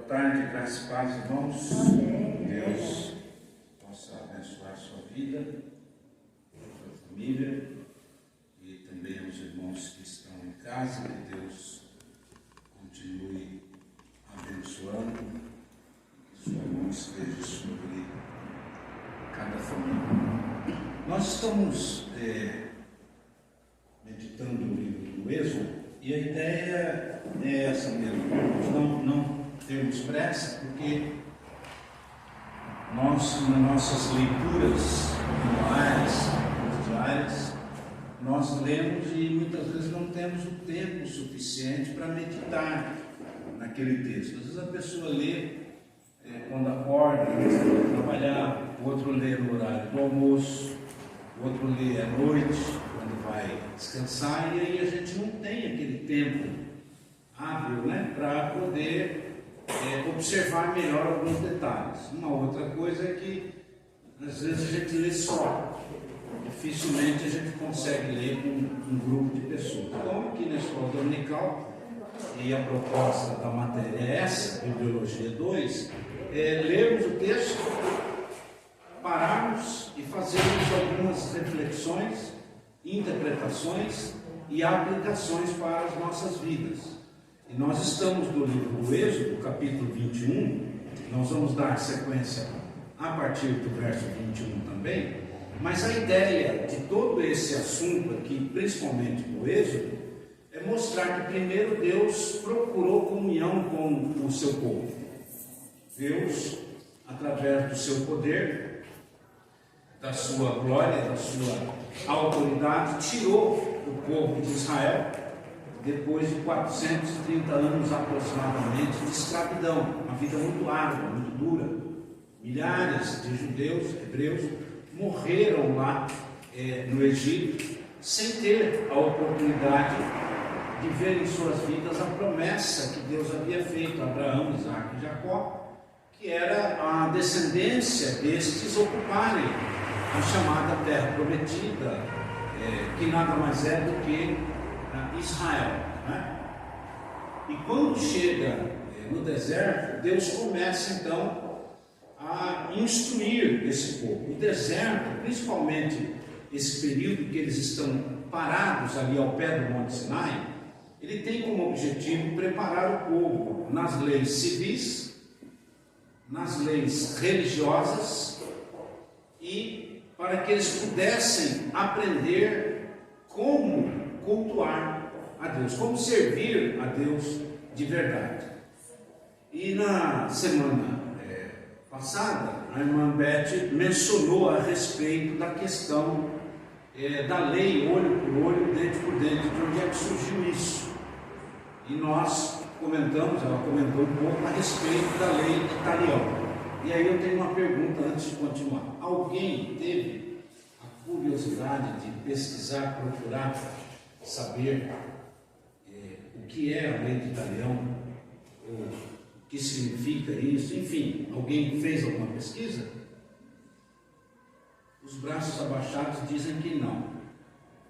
tarde, graças e paz, irmãos. Deus possa abençoar a sua vida, a sua família e também aos irmãos que estão em casa. Que Deus continue abençoando, que sua mão esteja sobre cada família. Nós estamos meditando o livro do Êxodo e a ideia é essa mesmo. Não termos pressa, porque nós, nas nossas leituras diárias, nós lemos e muitas vezes não temos o tempo suficiente para meditar naquele texto. Às vezes a pessoa lê quando acorda, antes de trabalhar, o outro lê no horário do almoço, o outro lê à noite, quando vai descansar, e aí a gente não tem aquele tempo hábil, para poder observar melhor alguns detalhes. Uma outra coisa é que às vezes a gente lê só, dificilmente a gente consegue ler com um grupo de pessoas. Então, aqui na escola dominical, e a proposta da matéria é essa, Bibliologia 2, lermos o texto, pararmos e fazermos algumas reflexões, interpretações e aplicações para as nossas vidas. E nós estamos no livro do Êxodo, capítulo 21, nós vamos dar sequência a partir do verso 21 também, mas a ideia de todo esse assunto aqui, principalmente do Êxodo, é mostrar que primeiro Deus procurou comunhão com o seu povo. Deus, através do seu poder, da sua glória, da sua autoridade, tirou o povo de Israel depois de 430 anos aproximadamente de escravidão, uma vida muito árdua, muito dura. Milhares de judeus, hebreus, morreram lá no Egito, sem ter a oportunidade de ver em suas vidas a promessa que Deus havia feito a Abraão, Isaque e Jacó, que era a descendência destes ocuparem a chamada terra prometida, que nada mais é do que Israel. E quando chega no deserto, Deus começa então a instruir esse povo. O deserto, principalmente esse período que eles estão parados ali ao pé do Monte Sinai, ele tem como objetivo preparar o povo nas leis civis, nas leis religiosas, e para que eles pudessem aprender como cultuar a Deus, como servir a Deus de verdade. E na semana passada, a irmã Beth mencionou a respeito da questão da lei olho por olho, dente por dente, de onde é que surgiu isso. E nós ela comentou um pouco a respeito da lei de Talião. E aí eu tenho uma pergunta antes de continuar. Alguém teve a curiosidade de pesquisar, procurar saber o que é a lei de Talião, o que significa isso? Enfim, alguém fez alguma pesquisa? Os braços abaixados dizem que não.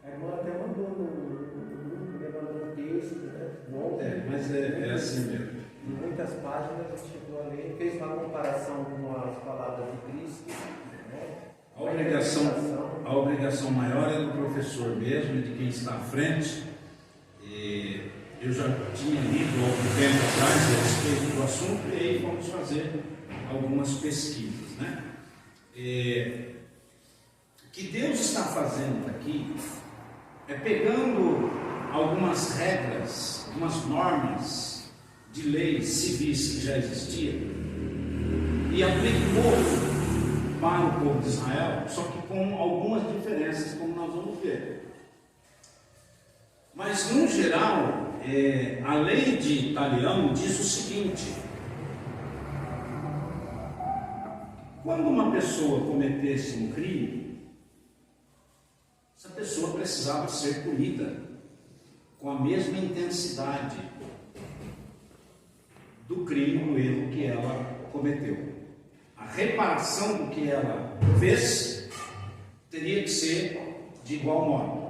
A irmã até mandou no grupo, mandou um texto, Mas é assim mesmo. Em muitas páginas a gente chegou a ler, fez uma comparação com as palavras de Cristo. A obrigação maior é do professor mesmo, de quem está à frente. Eu já tinha lido há algum tempo atrás a respeito do assunto, e aí vamos fazer algumas pesquisas. O que Deus está fazendo aqui é pegando algumas regras, algumas normas de leis civis que já existiam e aplicou para o povo de Israel, só que com algumas diferenças, como nós vamos ver. Mas, no geral, a lei de Talião diz o seguinte: quando uma pessoa cometesse um crime, essa pessoa precisava ser punida com a mesma intensidade do crime, do erro que ela cometeu. A reparação do que ela fez teria que ser de igual modo.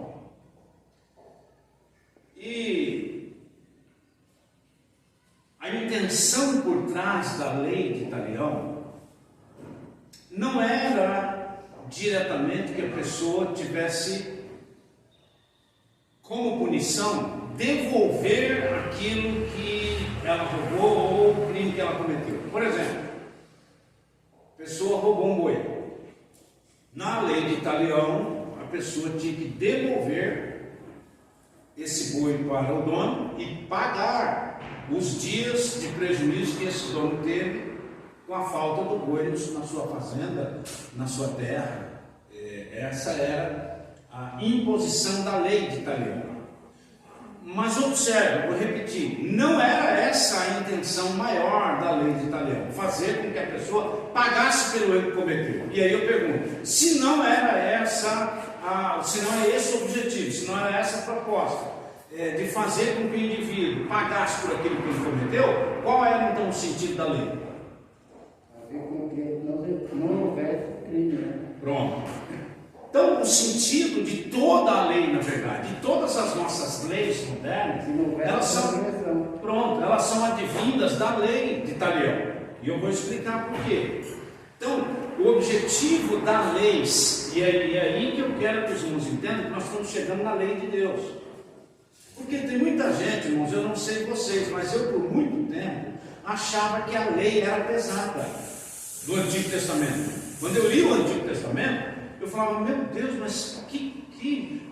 E a intenção intenção por trás da lei de Talião não era diretamente que a pessoa tivesse como punição devolver aquilo que ela roubou ou o crime que ela cometeu. Por exemplo, a pessoa roubou um boi. Na lei de Talião, a pessoa tinha que devolver esse boi para o dono e pagar os dias de prejuízo que esse dono teve com a falta do boi na sua fazenda, na sua terra. Essa era a imposição da lei de Talião. Mas observe, vou repetir, não era essa a intenção maior da lei de Talião, fazer com que a pessoa pagasse pelo erro que cometeu. E aí eu pergunto, se não era se não é esse o objetivo, se não era essa a proposta, de fazer com que o indivíduo pagasse por aquilo que ele cometeu, qual era então o sentido da lei? Fazer com que não houvesse crime, né? Pronto. Então, o sentido de toda a lei, na verdade, de todas as nossas leis modernas, elas são advindas da lei de Talião. E eu vou explicar por quê. Então, o objetivo da lei, e é aí que eu quero que os irmãos entendam que nós estamos chegando na lei de Deus. Porque tem muita gente, irmãos, eu não sei vocês, mas eu por muito tempo achava que a lei era pesada do Antigo Testamento. Quando eu li o Antigo Testamento, eu falava, meu Deus, mas que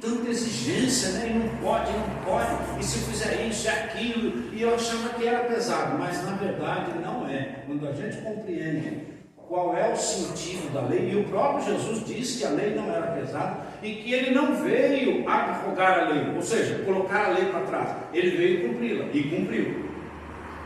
tanta exigência, né? E não pode, e se fizer isso, aquilo, e eu achava que era pesado, mas na verdade não é. Quando a gente compreende qual é o sentido da lei, e o próprio Jesus disse que a lei não era pesada, e que ele não veio arrogar a lei, ou seja, colocar a lei para trás, ele veio cumpri-la, e cumpriu.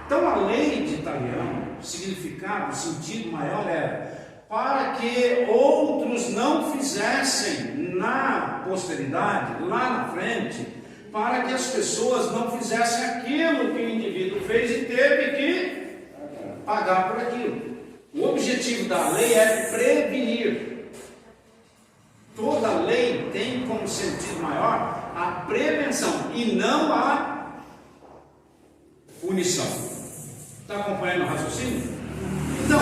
Então a lei de Talião, o significado, o sentido maior era para que outros não fizessem na posteridade, lá na frente, para que as pessoas não fizessem aquilo que o indivíduo fez e teve que pagar por aquilo. O objetivo da lei é prevenir. Toda lei tem como sentido maior a prevenção e não a punição. Está acompanhando o raciocínio? Então,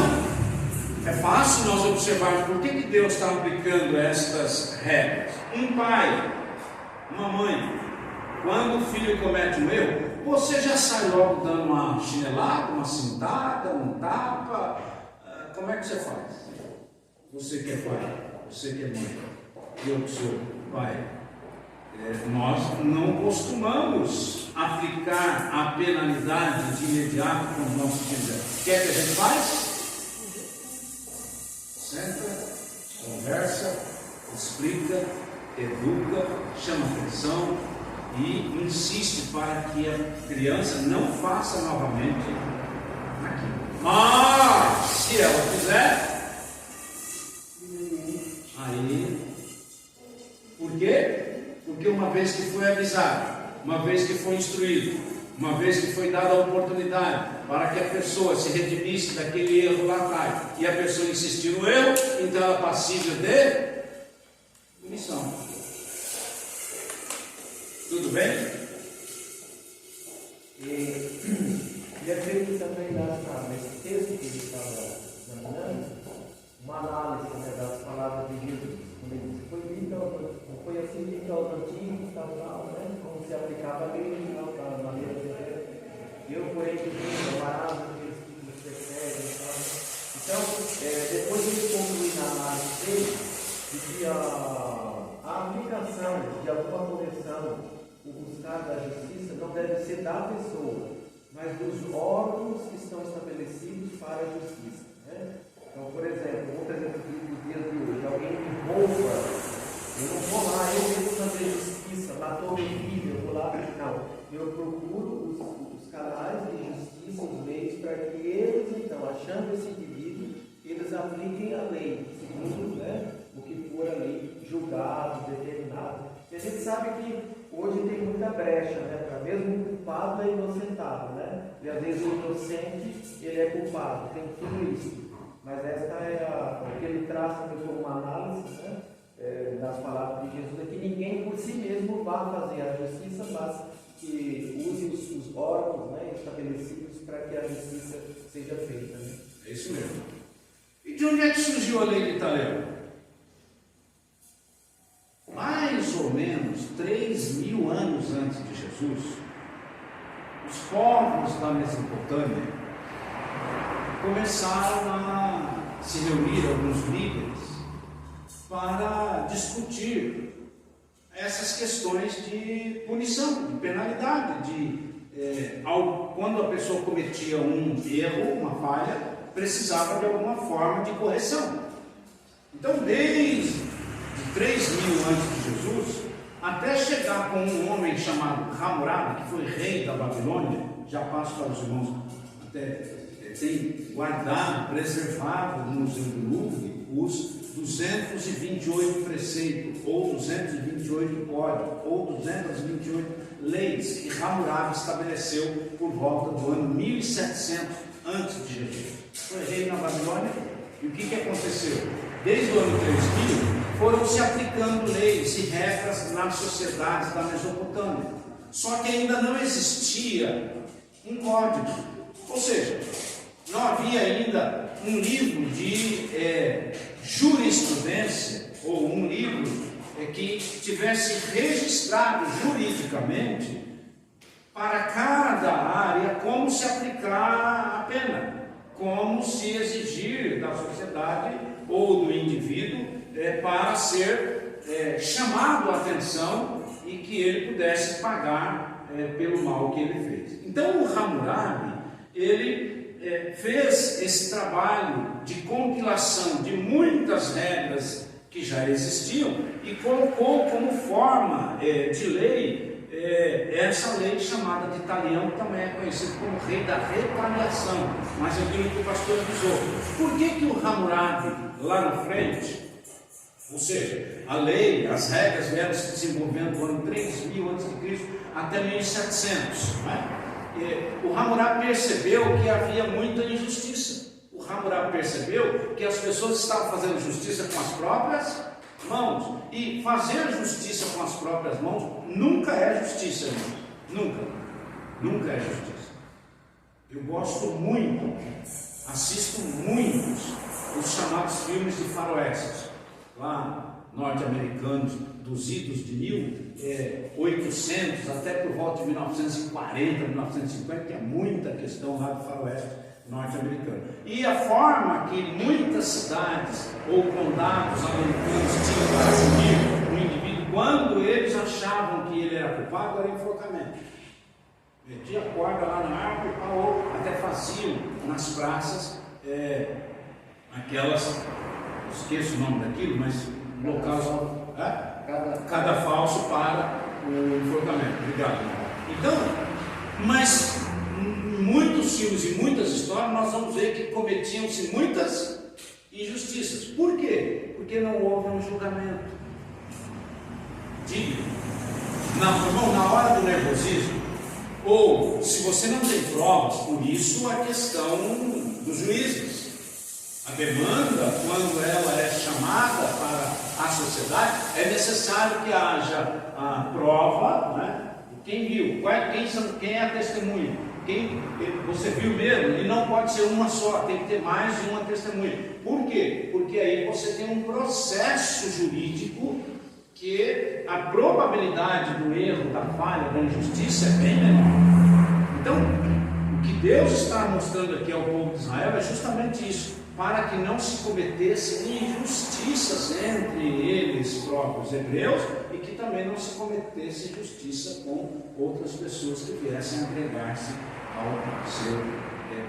é fácil nós observarmos por que Deus está aplicando estas regras. Um pai, uma mãe, quando o filho comete um erro, você já sai logo dando uma chinelada, uma cintada, um tapa. Como é que você faz? Você que é pai, você que é mãe, eu que sou pai. Nós não costumamos aplicar a penalidade de imediato com os nossos filhos. O que é que a gente faz? Senta, conversa, explica, educa, chama atenção e insiste para que a criança não faça novamente aquilo. Mas se ela fizer, aí, por quê? Porque uma vez que foi avisado, uma vez que foi instruído, uma vez que foi dada a oportunidade para que a pessoa se redimisse daquele erro lá atrás, e a pessoa insistiu no erro, então ela é passível de punição. Tudo bem? E acredito também nesse texto que ele estava examinando, uma análise, né, das palavras de Jesus. Quando ele disse, foi assim dito aos antigos, tal, né, como se aplicava a lei, tal, maneira de eu, porém, que tenho amarás aqueles que nos perseguem, tal. Então, depois de ele concluir na análise dele, de que a aplicação de alguma correção, o buscar da justiça, não deve ser da pessoa, mas dos órgãos que estão estabelecidos para a justiça. Né? Então, por exemplo, outro exemplo dos dias de hoje, alguém me rouba, eu não vou lá, eu mesmo fazer justiça, matou meu filho, eu vou lá, não, eu procuro os canais de justiça, os meios, para que eles, então, achando esse indivíduo, eles apliquem a lei, segundo, né, o que for ali julgado, determinado. E a gente sabe que hoje tem muita brecha, né, para mesmo o culpado é inocentado, né, e às vezes o inocente, ele é culpado, tem tudo isso. Mas esta é o que ele traz como uma análise, né, das palavras de Jesus, é que ninguém por si mesmo vá fazer a justiça, mas que use os órgãos, né, estabelecidos para que a justiça seja feita, né? É isso mesmo. E de onde é que surgiu a lei de Italião? Mais ou menos 3.000 anos antes de Jesus, os povos da Mesopotâmia começaram a se reunir, alguns líderes, para discutir essas questões de punição, de penalidade, quando a pessoa cometia um erro, uma falha, precisava de alguma forma de correção. Então, desde 3.000 antes de Jesus, até chegar com um homem chamado Hammurabi, que foi rei da Babilônia, já passo para os irmãos, até tem guardado, preservado no Museu do Louvre, os 228 preceitos, ou 228 códigos, ou 228 leis que Hammurabi estabeleceu por volta do ano 1700 antes de Jesus. Foi rei na Babilônia, e o que aconteceu? Desde o ano 3000, foram se aplicando leis e regras nas sociedades da Mesopotâmia. Só que ainda não existia um código, ou seja, não havia ainda um livro de jurisprudência, ou um livro que tivesse registrado juridicamente para cada área como se aplicar a pena, como se exigir da sociedade ou do indivíduo para ser chamado a atenção e que ele pudesse pagar pelo mal que ele fez. Então o Hammurabi, ele fez esse trabalho de compilação de muitas regras que já existiam e colocou como forma de lei essa lei chamada de Italião, que também é conhecido como rei da retaliação, mas aquilo que o pastor avisou. Por que o Hammurabi, lá na frente, ou seja, a lei, as regras vieram se desenvolvendo do ano 3000 a.C. até 1700, né? O Hammurabi percebeu que havia muita injustiça. O Hammurabi percebeu que as pessoas estavam fazendo justiça com as próprias mãos. E fazer justiça com as próprias mãos nunca é justiça, irmão. Nunca é justiça. Eu gosto muito, assisto muitos os chamados filmes de faroestes, lá norte-americanos, dos idos de 1800 até por volta de 1940, 1950, que é muita questão lá do faroeste norte-americano. E a forma que muitas cidades ou condados americanos tinham para punir o indivíduo, quando eles achavam que ele era culpado, era enforcamento. Metia a corda lá na árvore, ou até faziam nas praças aquelas, esqueço o nome daquilo, mas locais. Cada falso para o enforcamento. Obrigado. Então, mas em muitos filmes e muitas histórias nós vamos ver que cometiam-se muitas injustiças. Por quê? Porque não houve um julgamento digno. Não, irmão, na hora do nervosismo, ou se você não tem provas, por isso a questão dos juízes. A demanda, quando ela é chamada para a sociedade, é necessário que haja a prova, né? Quem viu, quem é a testemunha, quem você viu mesmo, e não pode ser uma só, tem que ter mais de uma testemunha. Por quê? Porque aí você tem um processo jurídico que a probabilidade do erro, da falha, da injustiça é bem menor. Então, o que Deus está mostrando aqui ao povo de Israel é justamente isso, para que não se cometessem injustiças entre eles próprios hebreus e que também não se cometesse injustiça com outras pessoas que viessem agregar-se ao seu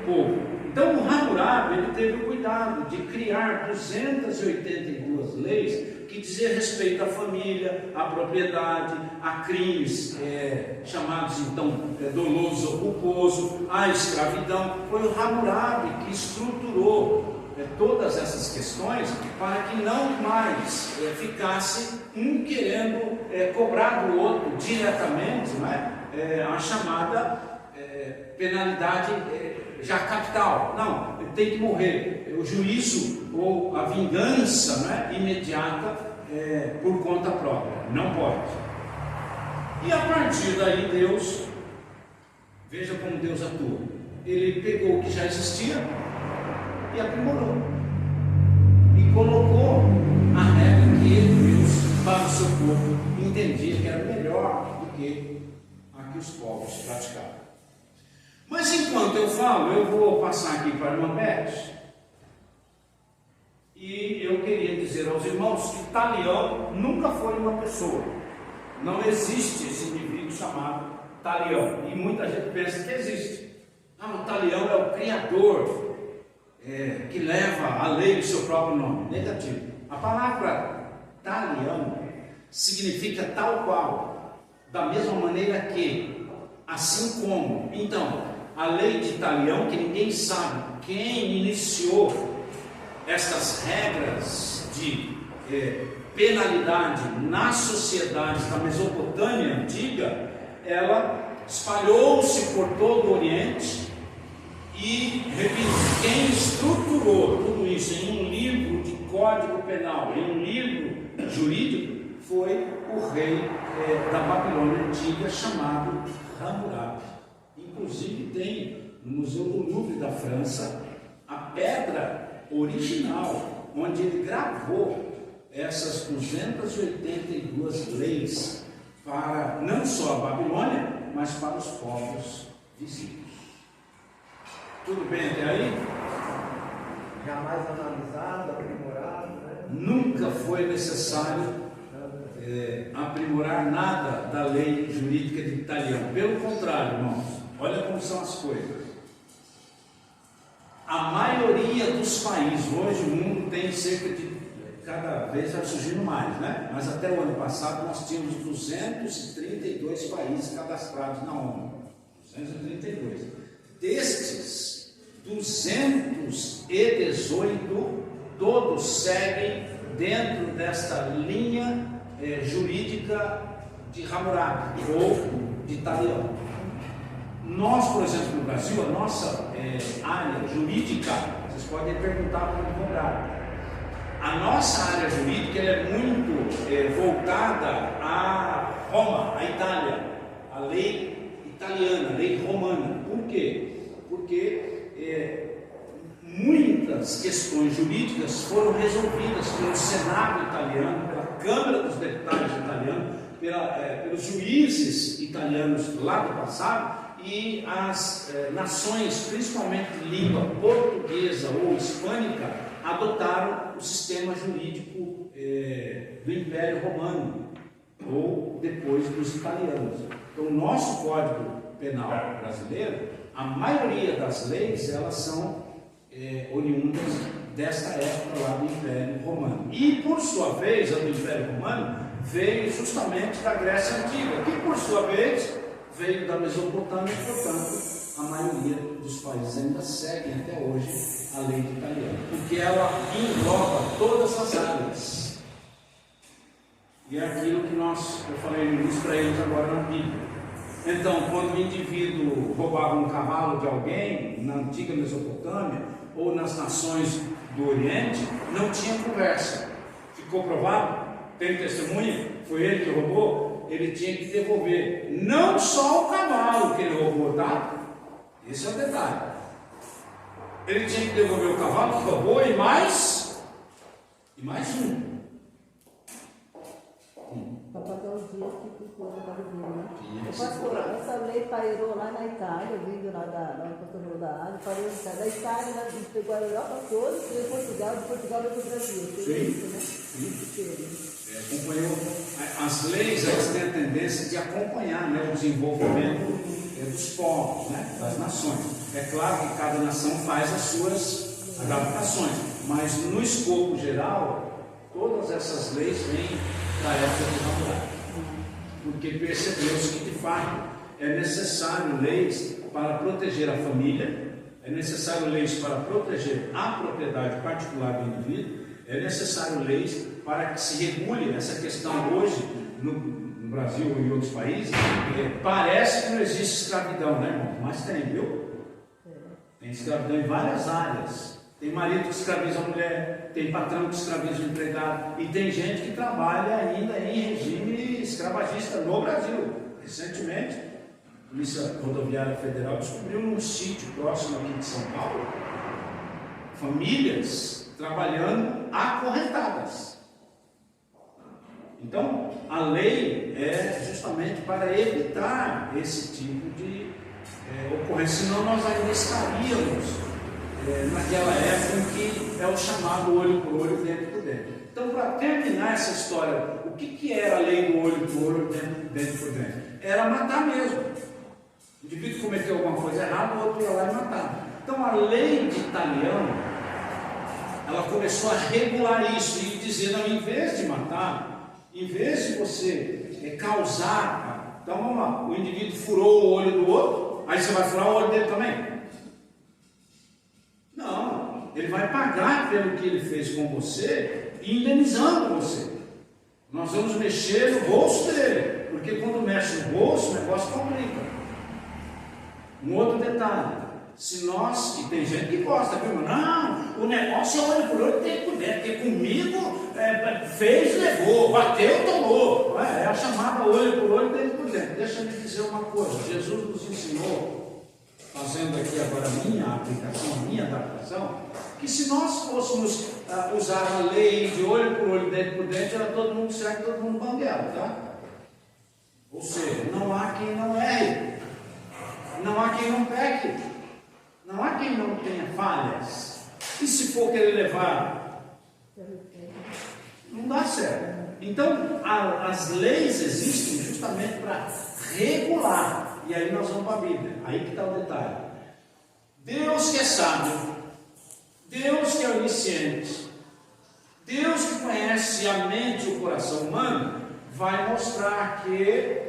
povo. Então o Hammurabi, ele teve o cuidado de criar 282 leis que diziam respeito à família, à propriedade, a crimes chamados então dolosos ou culposo, à escravidão. Foi o Hammurabi que estruturou todas essas questões para que não mais ficasse um querendo cobrar do outro diretamente, não é? A chamada penalidade já capital. Não, ele tem que morrer. O juízo ou a vingança, não é, imediata por conta própria. Não pode. E a partir daí Deus, veja como Deus atua. ele pegou o que já existia e aprimorou. E colocou a regra que ele mesmo, para o seu povo, entendia que era melhor do que a que os povos praticavam. Mas enquanto eu falo, eu vou passar aqui para a irmã Beth. E eu queria dizer aos irmãos que Talião nunca foi uma pessoa. Não existe esse indivíduo chamado Talião. E muita gente pensa que existe. O Talião é o criador, que leva a lei do seu próprio nome. Negativo. A palavra Talião significa tal qual, da mesma maneira que, assim como. Então, a lei de Talião, que ninguém sabe quem iniciou estas regras de penalidade nas sociedades da Mesopotâmia antiga, ela espalhou-se por todo o Oriente e, repito, quem estruturou tudo isso em um livro de código penal, em um livro jurídico, foi o rei da Babilônia antiga chamado Hammurabi. Inclusive tem no Museu do Louvre da França a pedra original, onde ele gravou essas 282 leis para não só a Babilônia, mas para os povos vizinhos. Tudo bem até aí? Jamais analisado, aprimorado, né? Nunca foi necessário aprimorar nada da lei jurídica de Talião. Pelo contrário, irmãos, olha como são as coisas. A maioria dos países, hoje o mundo tem cerca de, cada vez vai surgindo mais, né? Mas até o ano passado nós tínhamos 232 países cadastrados na ONU. 232. Destes, 218 todos seguem dentro desta linha jurídica de Hammurabi ou de Talião. Nós, por exemplo, no Brasil, a nossa área jurídica, vocês podem perguntar para o advogado, a nossa área jurídica ela é muito voltada a Roma, a Itália, a lei italiana, a lei romana. Por quê? Porque muitas questões jurídicas foram resolvidas pelo Senado italiano, pela Câmara dos Deputados italiana, pelos juízes italianos lá do passado, e as nações, principalmente de língua portuguesa ou hispânica, adotaram o sistema jurídico do Império Romano, ou depois dos italianos. Então, o nosso Código Penal brasileiro, a maioria das leis, elas são oriundas desta época lá do Império Romano. E, por sua vez, a do Império Romano veio justamente da Grécia Antiga, que, por sua vez, veio da Mesopotâmia, portanto, a maioria dos países ainda seguem até hoje a lei de Talião, porque ela engloba todas as áreas. E é aquilo que eu falei no início para eles agora na Bíblia. Então, quando o indivíduo roubava um cavalo de alguém, na antiga Mesopotâmia, ou nas nações do Oriente, não tinha conversa. Ficou provado? Tem testemunha? Foi ele que roubou? Ele tinha que devolver não só o cavalo que ele roubou, tá? Esse é o detalhe. Ele tinha que devolver o cavalo que roubou e mais um. Para pagar os dias que ficou no Brasil, né? Pastor, essa lei pairou lá na Itália, vindo lá da pastor da Ásia, parou da Itália, pegou a Europa toda, veio Portugal, de Portugal veio para o Brasil. Sim. Acompanhou. As leis, elas têm a tendência de acompanhar, né, o desenvolvimento dos povos, né, das nações. É claro que cada nação faz as suas adaptações, mas no escopo geral, todas essas leis vêm da época de Hammurabi, porque percebeu-se que de fato é necessário leis para proteger a família, é necessário leis para proteger a propriedade particular do indivíduo, é necessário leis para que se regule essa questão hoje no Brasil ou em outros países. Parece que não existe escravidão, né, irmão? Mas tem, viu? Tem escravidão em várias áreas. Tem marido que escraviza a mulher, tem patrão que escraviza o empregado, e tem gente que trabalha ainda em regime escravagista no Brasil. Recentemente, Polícia Rodoviária Federal descobriu num sítio próximo aqui de São Paulo, famílias trabalhando acorrentadas. Então, a lei é justamente para evitar esse tipo de ocorrência, senão nós ainda estaríamos naquela época em que é o chamado olho por olho, dente por dente. Então, para terminar essa história, o que era a lei do olho por olho, dente por dente? Era matar mesmo. O indivíduo cometeu alguma coisa errada, o outro ia lá e matava. Então, a lei de Italião, ela começou a regular isso e dizer, não, em vez de matar, em vez de você causar, então vamos lá, o indivíduo furou o olho do outro, aí você vai furar o olho dele também? Não, ele vai pagar pelo que ele fez com você, indenizando você. Nós vamos mexer no bolso dele, porque quando mexe no bolso, o negócio complica. Um outro detalhe, se nós, e tem gente que gosta, viu? Não, o negócio é olho por olho, tem por dentro, porque comigo fez, levou, bateu, tomou. É a chamada olho por olho, dentro por dentro. Deixa eu lhe dizer uma coisa, Jesus nos ensinou, fazendo aqui agora a minha aplicação, a minha adaptação, que se nós fôssemos usar a lei de olho por olho, dente por dente, era todo mundo certo, todo mundo banguelo, tá? Ou seja, não há quem não erre, não há quem não peque, não há quem não tenha falhas. E se for querer levar, não dá certo. Então, as leis existem justamente para regular. E aí nós vamos para a Bíblia. Aí que está o detalhe. Deus que é sábio, Deus que é onisciente, Deus que conhece a mente e o coração humano, vai mostrar que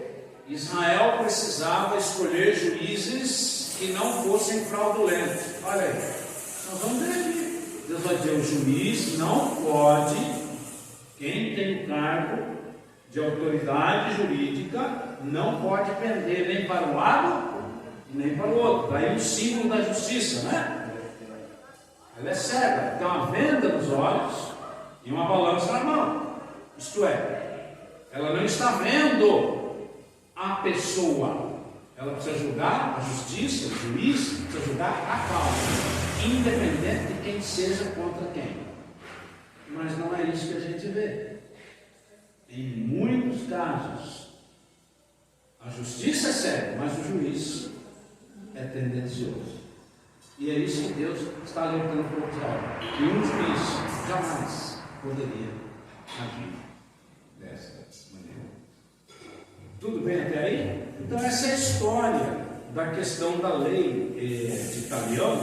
Israel precisava escolher juízes que não fossem fraudulentos. Olha aí, nós vamos ver aqui. Deus vai dizer, o juiz não pode, quem tem o cargo de autoridade jurídica, não pode pender nem para um lado e nem para o outro. Daí o símbolo da justiça, né? Ela é cega, tem uma venda nos olhos e uma balança na mão. Isto é, ela não está vendo a pessoa, ela precisa julgar a justiça, o juiz precisa julgar a causa, independente de quem seja contra quem. Mas não é isso que a gente vê. Em muitos casos, a justiça é cega, mas o juiz é tendencioso. E é isso que Deus está alertando para o Israel. E um juiz jamais poderia agir dessa maneira. Tudo bem até aí? Então essa é a história da questão da lei de Italião,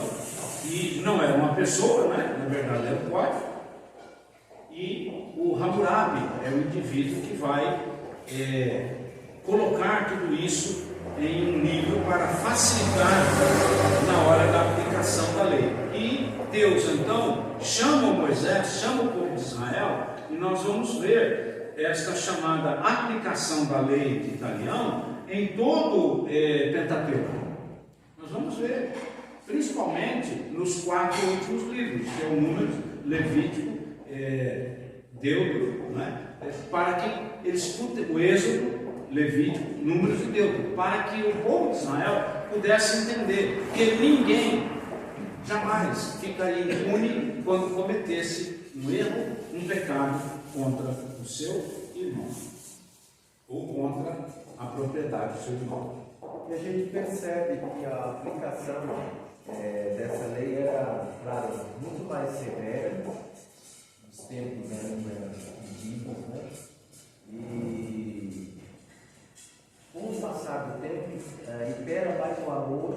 que não era uma pessoa, né? Na verdade era um código. E o Hammurabi é o indivíduo que vai colocar tudo isso em um nível para facilitar na hora da aplicação da lei. E Deus então chama Moisés, chama o povo de Israel, e nós vamos ver esta chamada aplicação da lei de Italião em todo o Pentateuco. Nós vamos ver, principalmente nos 4 últimos livros, que é o Números, Levítico, Deutero, né? Para que eles, o Êxodo, Levítico, Números e Deutero, para que o povo de Israel pudesse entender que ninguém jamais ficaria impune quando cometesse um erro, um pecado contra o seu irmão ou contra a propriedade do seu irmão. E a gente percebe que a aplicação dessa lei era, claro, muito mais severa. Os tempos eram medidos, né? E com o passar do tempo, impera mais o amor,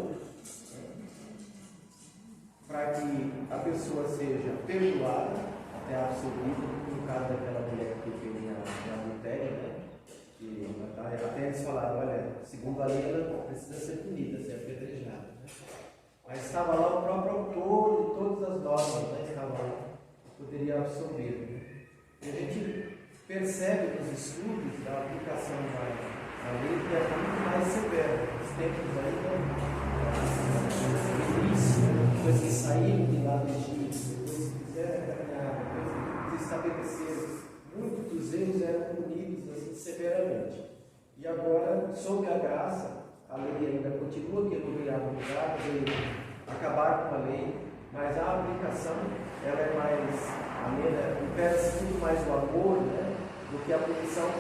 para que a pessoa seja perdoada até absoluta, no caso daquela mulher que teve em adultério, né? Que até eles falaram, olha, segundo a lei ela precisa ser punida, ser apedrejada, né? Mas estava lá o próprio autor de todas as normas, né? Estava lá, poderia absolver. E a gente percebe nos estudos da aplicação da lei que é muito mais severa. Os tempos ainda depois que saíram de lá do Egito, depois que fizeram caminhar, depois que se estabeleceram, muitos dos erros eram punidos assim, severamente. E agora, sob a graça, a lei ainda continua, que não veio abrogar, veio acabar com a lei, mas a aplicação ela é mais amena, impera-se muito mais o amor, né, do que a punição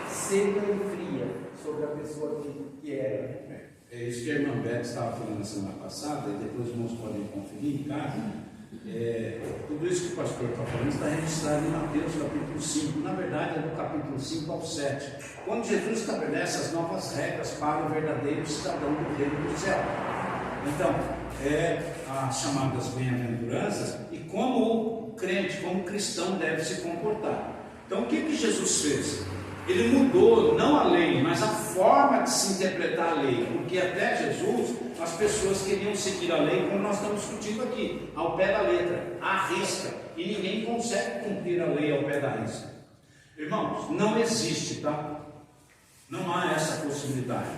seca e fria sobre a pessoa que era. É isso que a irmã Beth estava falando na semana passada, e depois os irmãos podem conferir em casa. Tudo isso que o pastor está falando está registrado em Mateus capítulo 5. Na verdade, é do capítulo 5 ao 7. Quando Jesus estabelece as novas regras para o verdadeiro cidadão do reino do céu. Então, as chamadas bem-aventuranças e como o crente, como o cristão deve se comportar. Então, o que Jesus fez? Ele mudou não a lei, mas a forma de se interpretar a lei, porque até Jesus as pessoas queriam seguir a lei como nós estamos discutindo aqui, ao pé da letra, à risca, e ninguém consegue cumprir a lei ao pé da risca. Irmãos, não existe, tá? Não há essa possibilidade.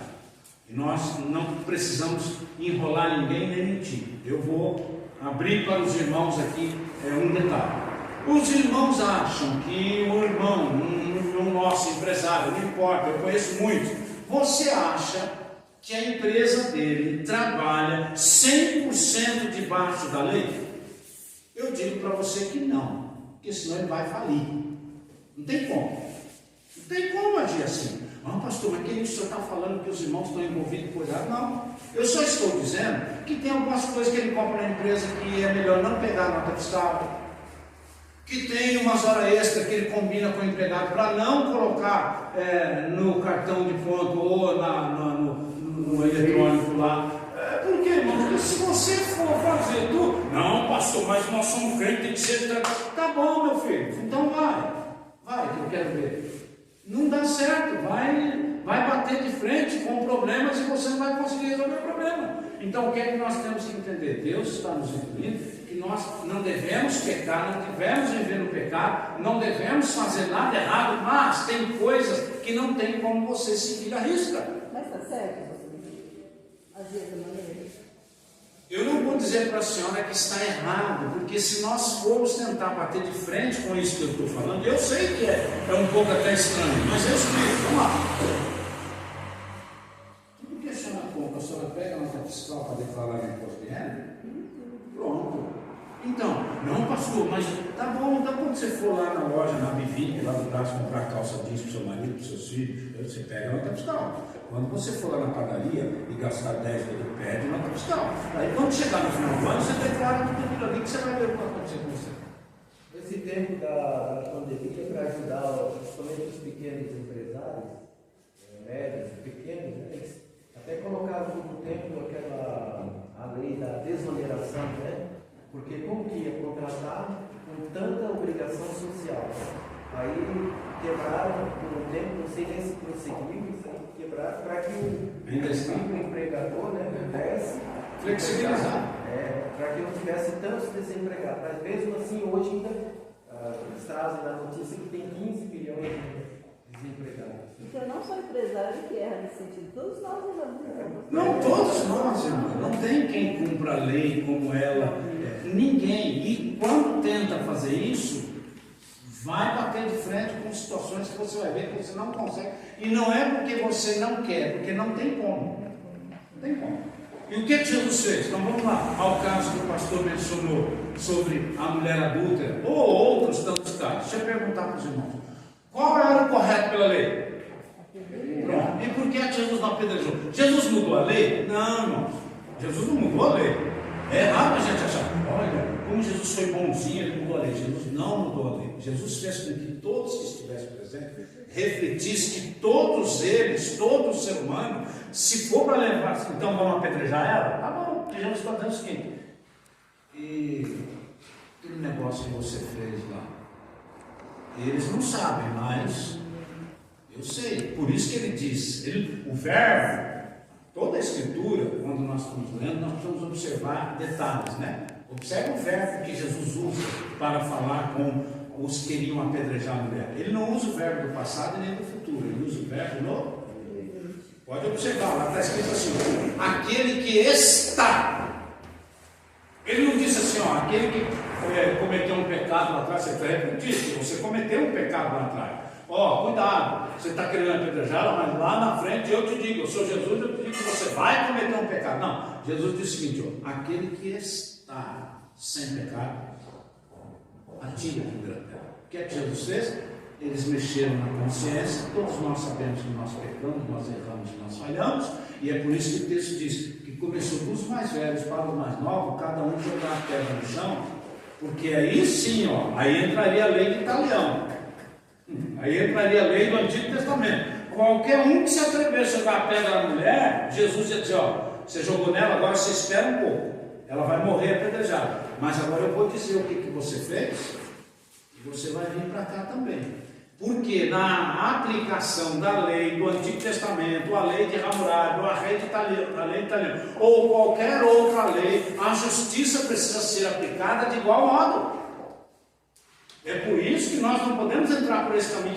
E nós não precisamos enrolar ninguém nem mentir. Eu vou abrir para os irmãos aqui um detalhe. Os irmãos acham que o irmão, um nosso empresário, não importa, eu conheço muitos, você acha que a empresa dele trabalha 100% debaixo da lei? Eu digo para você que não, porque senão ele vai falir. Não tem como. Não tem como agir assim. Não, pastor, mas que isso o senhor está falando que os irmãos estão envolvidos com coisa? Não, eu só estou dizendo que tem algumas coisas que ele compra na empresa que é melhor não pegar nota fiscal, que tem umas horas extras que ele combina com o empregado para não colocar no cartão de ponto ou no eletrônico lá. Por quê, irmão? Porque se você for fazer tudo, não, pastor, mas nós somos crentes, tem que ser. Tá bom, meu filho, então vai, que eu quero ver. Não dá certo, vai bater de frente com problemas e você não vai conseguir resolver o problema. Então o que é que nós temos que entender? Deus está nos incluindo que nós não devemos pecar, não devemos viver no pecado, não devemos fazer nada errado, mas tem coisas que não tem como você seguir a risca. Mas está certo você agir dessa maneira? Eu não vou dizer para a senhora que está errado, porque se nós formos tentar bater de frente com isso que eu estou falando, eu sei que é um pouco até estranho, mas eu explico, vamos lá. Tudo que a senhora compra, a senhora pega a nota fiscal para declarar o imposto de renda? Pronto. Então, não, pastor, mas tá bom, então quando você for lá na loja, na Bivic, lá do braço, comprar calça jeans para o seu marido, para os seus filhos, você pega a nota fiscal. Quando você for lá na padaria e gastar 10 euros, pede nota fiscal. Aí quando chegar no final do ano, você declara tudo aquilo ali que você vai ver o que vai acontecer com você. Esse tempo da pandemia, para ajudar principalmente os pequenos empresários, médios, pequenos, né, eles até colocaram no tempo a lei da desoneração, né? Porque como que ia contratar com tanta obrigação social? Aí quebraram por um tempo, não sei nem se prosseguiu, quebraram para que o empregador, né, pudesse flexibilizar. Para que não tivesse tantos desempregados. Mas mesmo assim, hoje ainda eles trazem na notícia que tem 15 milhões de desempregados. Então eu não sou empresário que erra nesse sentido, todos nós erramos. Não, todos nós, irmão. Não tem quem cumpra a lei como ela. Ninguém. E quando tenta fazer isso, vai bater de frente com situações que você vai ver que você não consegue. E não é porque você não quer, porque não tem como. Não tem como. E o que Jesus fez? Então vamos lá, ao caso que o pastor mencionou sobre a mulher adúltera, ou outros tantos casos. Deixa eu perguntar para os irmãos: qual era o correto pela lei? Pronto. E por que Jesus não apedrejou? Jesus mudou a lei? Não, irmãos. Jesus não mudou a lei. É errado a gente achar, olha, como Jesus foi bonzinho, ele mudou a lei. Jesus não mudou a lei. Jesus fez com que todos que estivessem presentes refletissem que todos eles, todo ser humano, se for para levar, então vamos apedrejar ela? Tá bom, e Jesus está dizendo o seguinte: e aquele negócio que você fez lá, eles não sabem, mas eu sei. Por isso que ele diz, o verbo, toda a escritura, quando nós estamos lendo, nós precisamos observar detalhes, né? Observe o verbo que Jesus usa para falar com os que queriam apedrejar a mulher. Ele não usa o verbo do passado nem do futuro, ele usa o verbo no... Pode observar, lá está escrito assim: aquele que está. Ele não disse assim, aquele que cometeu um pecado lá atrás, você disse que você cometeu um pecado lá atrás. Ó, cuidado, você está querendo apedrejá-la, mas lá na frente eu te digo, eu sou Jesus, eu te digo que você vai cometer um pecado. Não, Jesus diz o seguinte, ó, aquele que está sem pecado, atira a primeira pedra. O que é que Jesus fez? Eles mexeram na consciência, todos nós sabemos que nós pecamos, nós erramos, nós falhamos, e é por isso que o texto diz que começou dos mais velhos para os mais novos, cada um jogar a pedra no chão, porque aí sim, ó, aí entraria a lei de Italião, aí entraria a lei do Antigo Testamento. Qualquer um que se atrevesse a jogar a pedra na mulher, Jesus ia dizer, ó, você jogou nela, agora você espera um pouco, ela vai morrer apedrejada, mas agora eu vou dizer o que você fez, e você vai vir para cá também. Porque na aplicação da lei do Antigo Testamento, a lei de Hammurabi, a lei italiana, ou qualquer outra lei, a justiça precisa ser aplicada de igual modo. É por isso que nós não podemos entrar por esse caminho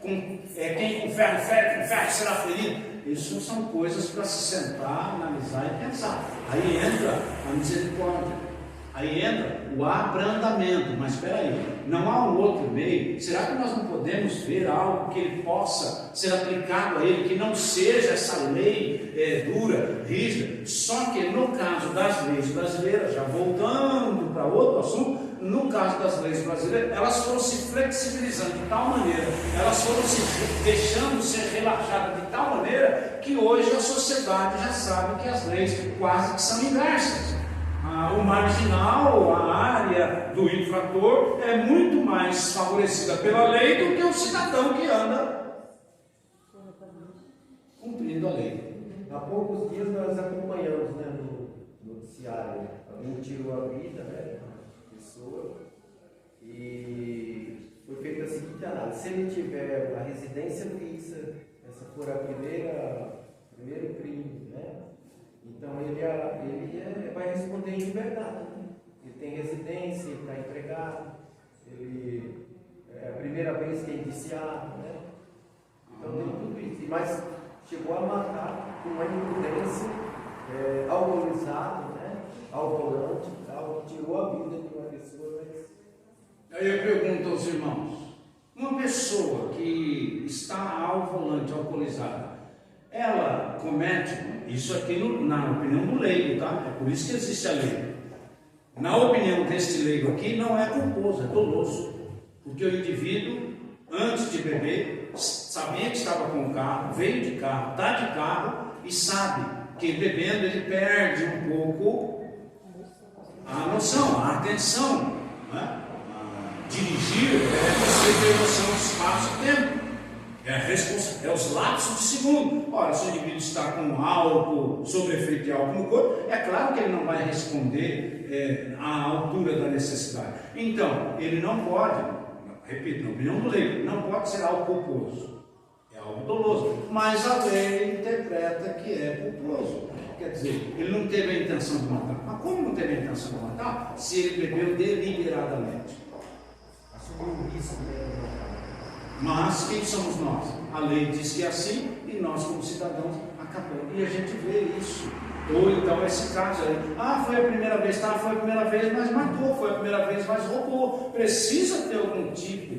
quem com ferro fere, com ferro será ferido. Isso são coisas para se sentar, analisar e pensar. Aí entra a misericórdia. Aí entra o abrandamento, mas espera aí, não há um outro meio? Será que nós não podemos ver algo que ele possa ser aplicado a ele, que não seja essa lei dura, rígida? Só que no caso das leis brasileiras, já voltando para outro assunto, no caso das leis brasileiras, elas foram se flexibilizando de tal maneira, elas foram se deixando ser relaxadas de tal maneira, que hoje a sociedade já sabe que as leis quase que são inversas. O marginal, a área do infrator é muito mais favorecida pela lei do que o cidadão que anda cumprindo a lei. Há poucos dias nós acompanhamos, né, no noticiário, alguém tirou a vida, né, da pessoa, e foi feita a seguinte análise: se ele tiver a residência fixa, essa for a primeiro crime, né? Então ele vai responder em liberdade. Né? Ele tem residência, ele está empregado, ele é a primeira vez que é indiciado, né? Então tem tudo isso. Mas chegou a matar com uma imprudência, alcoolizado, né? Ao volante e tal, tirou a vida de uma pessoa. Mas... Aí eu pergunto aos irmãos, uma pessoa que está ao volante, alcoolizada, ela comete, isso aqui na opinião do leigo, tá? É por isso que existe a lei. Na opinião deste leigo aqui, não é culposo, é doloso. Porque o indivíduo, antes de beber, sabia que estava com o carro, veio de carro, está de carro e sabe que bebendo ele perde um pouco a noção, a atenção. Né? Dirigir você ter noção de espaço e tempo. É os lapsos de segundo. Ora, se o indivíduo está com álcool, sob efeito de álcool no corpo, é claro que ele não vai responder à altura da necessidade. Então, ele não pode, repito, na opinião do leigo, não pode ser algo culposo. É algo doloso. Mas a lei interpreta que é culposo. Quer dizer, ele não teve a intenção de matar. Mas como não teve a intenção de matar? Se ele bebeu deliberadamente. Assumiu o risco dele. Mas quem somos nós? A lei diz que é assim e nós, como cidadãos, acabamos. E a gente vê isso. Ou então esse caso aí, foi a primeira vez, foi a primeira vez, mas matou, foi a primeira vez, mas roubou. Precisa ter algum tipo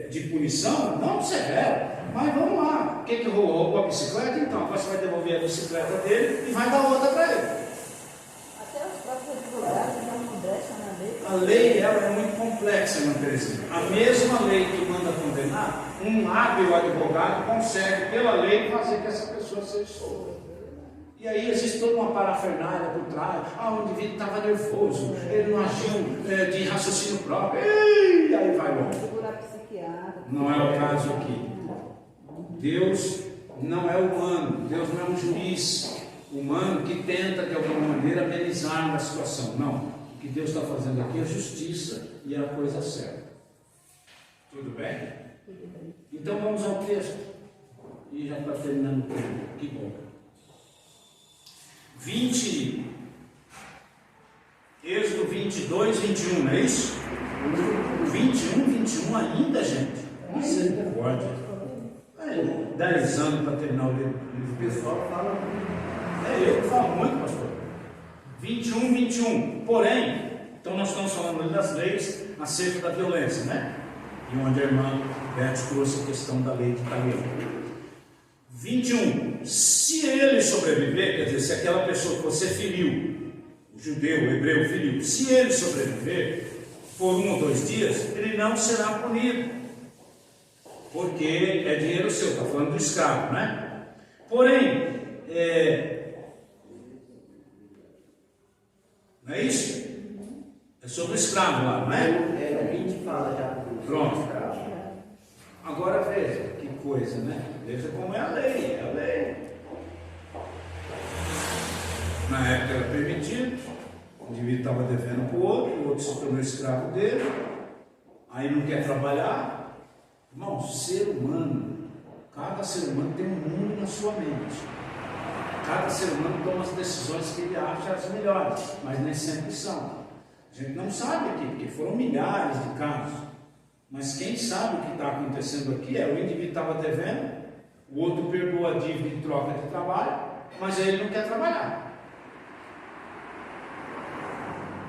de punição? Não severo, mas vamos lá. Quem que roubou a bicicleta? Então, agora você vai devolver a bicicleta dele e vai dar outra para ele. Até os próprios advogados dão uma brecha na lei. A lei ela é muito complexa, irmã Terezinha. A mesma lei que manda condenar, um hábil advogado consegue, pela lei, fazer que essa pessoa seja solta. E aí existe toda uma parafernália por trás. O indivíduo estava nervoso, ele não agiu de raciocínio próprio. E aí vai longe. Procurar psiquiatra. Não é o caso aqui. Deus não é humano, Deus não é um juiz humano que tenta de alguma maneira amenizar uma situação. Não. O que Deus está fazendo aqui é justiça e é a coisa certa. Tudo bem? Tudo bem. Então vamos ao texto. E já está terminando o tempo. Que bom. 20, Êxodo 22, 21, não é isso? 21, 21 ainda, gente. Misericórdia. 10 anos para terminar o livro. O pessoal fala muito. Eu que falo muito, pastor. 21, 21. Porém, então nós estamos falando das leis acerca da violência, né? E onde a irmã Beth trouxe a questão da lei de Italião. 21. Se ele sobreviver, quer dizer, se aquela pessoa que você feriu, o judeu, o hebreu feriu, se ele sobreviver por 1 ou 2 dias, ele não será punido, porque é dinheiro seu, está falando do escravo, né? Porém, não é isso? É sobre o escravo lá, não é? O 20 fala já do Pronto. escravo. Agora veja, que coisa, né? Veja como é a lei, Na época era permitido, o indivíduo estava devendo para o outro se tornou escravo dele, aí não quer trabalhar. Irmão, ser humano, cada ser humano tem um mundo na sua mente. Cada ser humano toma as decisões que ele acha as melhores, mas nem sempre são. A gente não sabe aqui, porque foram milhares de casos. Mas quem sabe o que está acontecendo aqui é o indivíduo estava devendo, o outro perdoou a dívida em troca de trabalho, mas ele não quer trabalhar.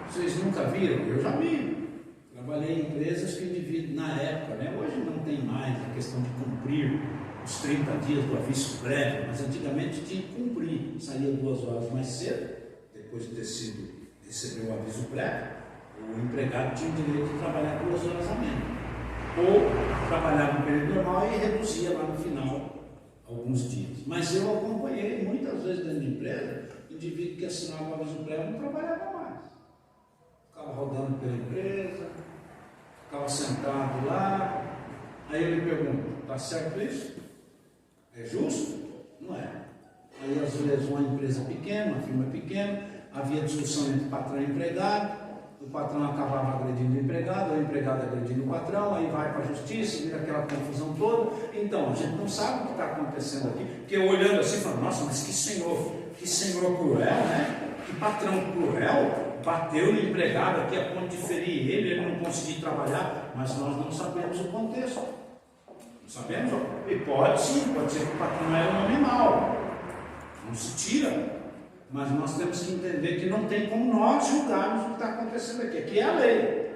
Vocês nunca viram? Eu já vi. Trabalhei em empresas que o indivíduo, na época, né? Hoje não tem mais a questão de cumprir os 30 dias do aviso prévio, mas antigamente tinha que cumprir. Saía 2 horas mais cedo, depois de receber o aviso prévio, o empregado tinha o direito de trabalhar 2 horas a menos. Ou trabalhava no período normal e reduzia lá no final alguns dias. Mas eu acompanhei muitas vezes dentro de empresa, o indivíduo que assinava o aviso prévio não trabalhava mais. Ficava rodando pela empresa, ficava sentado lá. Aí eu lhe pergunto, está certo isso? É justo? Não é. Aí às vezes uma empresa pequena, uma firma pequena, havia discussão entre patrão e empregado. O patrão acabava agredindo o empregado agredindo o patrão, aí vai para a justiça, vira aquela confusão toda. Então, a gente não sabe o que está acontecendo aqui, porque olhando assim, falando, nossa, mas que senhor cruel, né? Que patrão cruel, bateu no empregado aqui a ponto de ferir ele não conseguir trabalhar, mas nós não sabemos o contexto. Não sabemos? E pode ser que o patrão era um homem mau, não se tira. Mas nós temos que entender que não tem como nós julgarmos o que está acontecendo aqui. Aqui é a lei.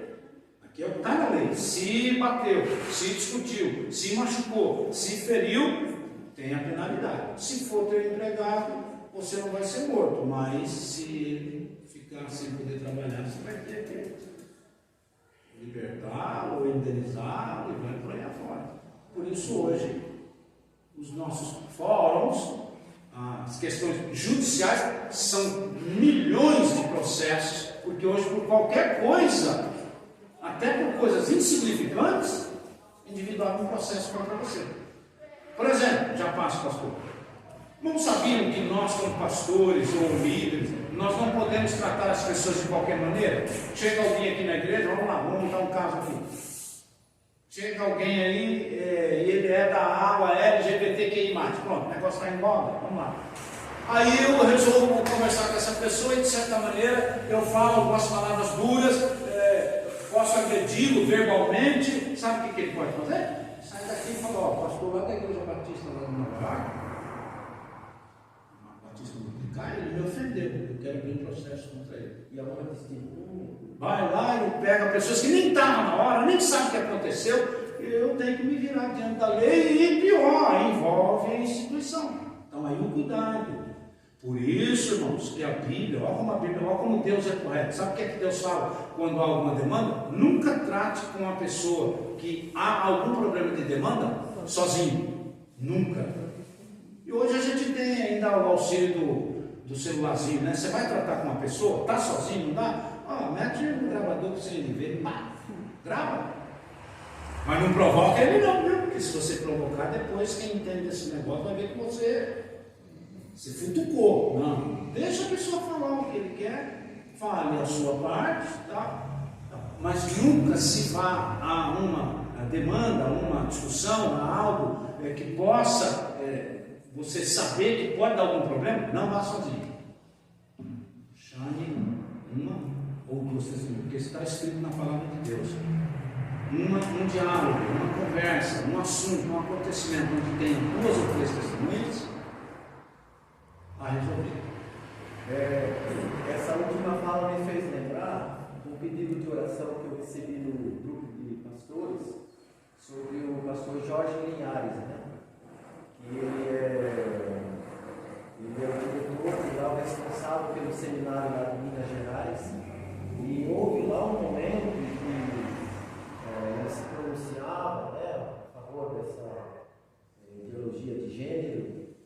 Aqui é o que está na lei. Se bateu, se discutiu, se machucou, se feriu, tem a penalidade. Se for teu empregado, você não vai ser morto. Mas se ele ficar sem poder trabalhar, você vai ter que libertá-lo, indenizá-lo e vai por aí afora. Por isso hoje, os nossos fóruns, as questões judiciais são milhões de processos, porque hoje por qualquer coisa, até por coisas insignificantes, o indivíduo abre um processo contra você. Por exemplo, já passo, pastor, não sabiam que nós como pastores ou líderes, nós não podemos tratar as pessoas de qualquer maneira? Chega alguém aqui na igreja, vamos montar um caso aqui. Chega alguém aí, ele é da água LGBTQI+, pronto, o negócio está em moda, vamos lá. Aí eu resolvo conversar com essa pessoa e de certa maneira eu falo algumas palavras duras, posso agredi-lo verbalmente, sabe o que ele pode fazer? Sai daqui e fala, pastor lá da Igreja Batista lá no Navarro, Batista Multiplicar, ele me ofendeu, eu quero abrir um processo contra ele. E agora testemunho. Vai lá e pega pessoas que nem estavam na hora, nem sabem o que aconteceu, eu tenho que me virar diante da lei e pior, envolve a instituição. Então aí o cuidado. Por isso, irmãos, que a Bíblia, olha como Deus é correto. Sabe o que é que Deus fala quando há alguma demanda? Nunca trate com uma pessoa que há algum problema de demanda sozinho. Nunca. E hoje a gente tem ainda o auxílio do celularzinho, né? Você vai tratar com uma pessoa, está sozinho, não dá? Mete um gravador para você ver, grava. Mas não provoca ele não, viu? Porque se você provocar, depois quem entende esse negócio vai ver que você se futucou. Não, deixa a pessoa falar o que ele quer, fale a sua parte, tá? Mas nunca se vá a uma demanda, a uma discussão, a algo que possa você saber que pode dar algum problema. Não vá sozinho. Chame uma ou duas testemunhas, porque está escrito na palavra de Deus. Um diálogo, uma conversa, um assunto, um acontecimento onde tem 2 ou 3 testemunhas, a resolver. Essa última fala me fez lembrar um pedido de oração que eu recebi no grupo de pastores sobre o pastor Jorge Linhares, né? Que ele é o diretor e lá o responsável pelo seminário lá de Minas Gerais. E houve lá um momento em que ele se pronunciava, né, a favor dessa ideologia de gênero,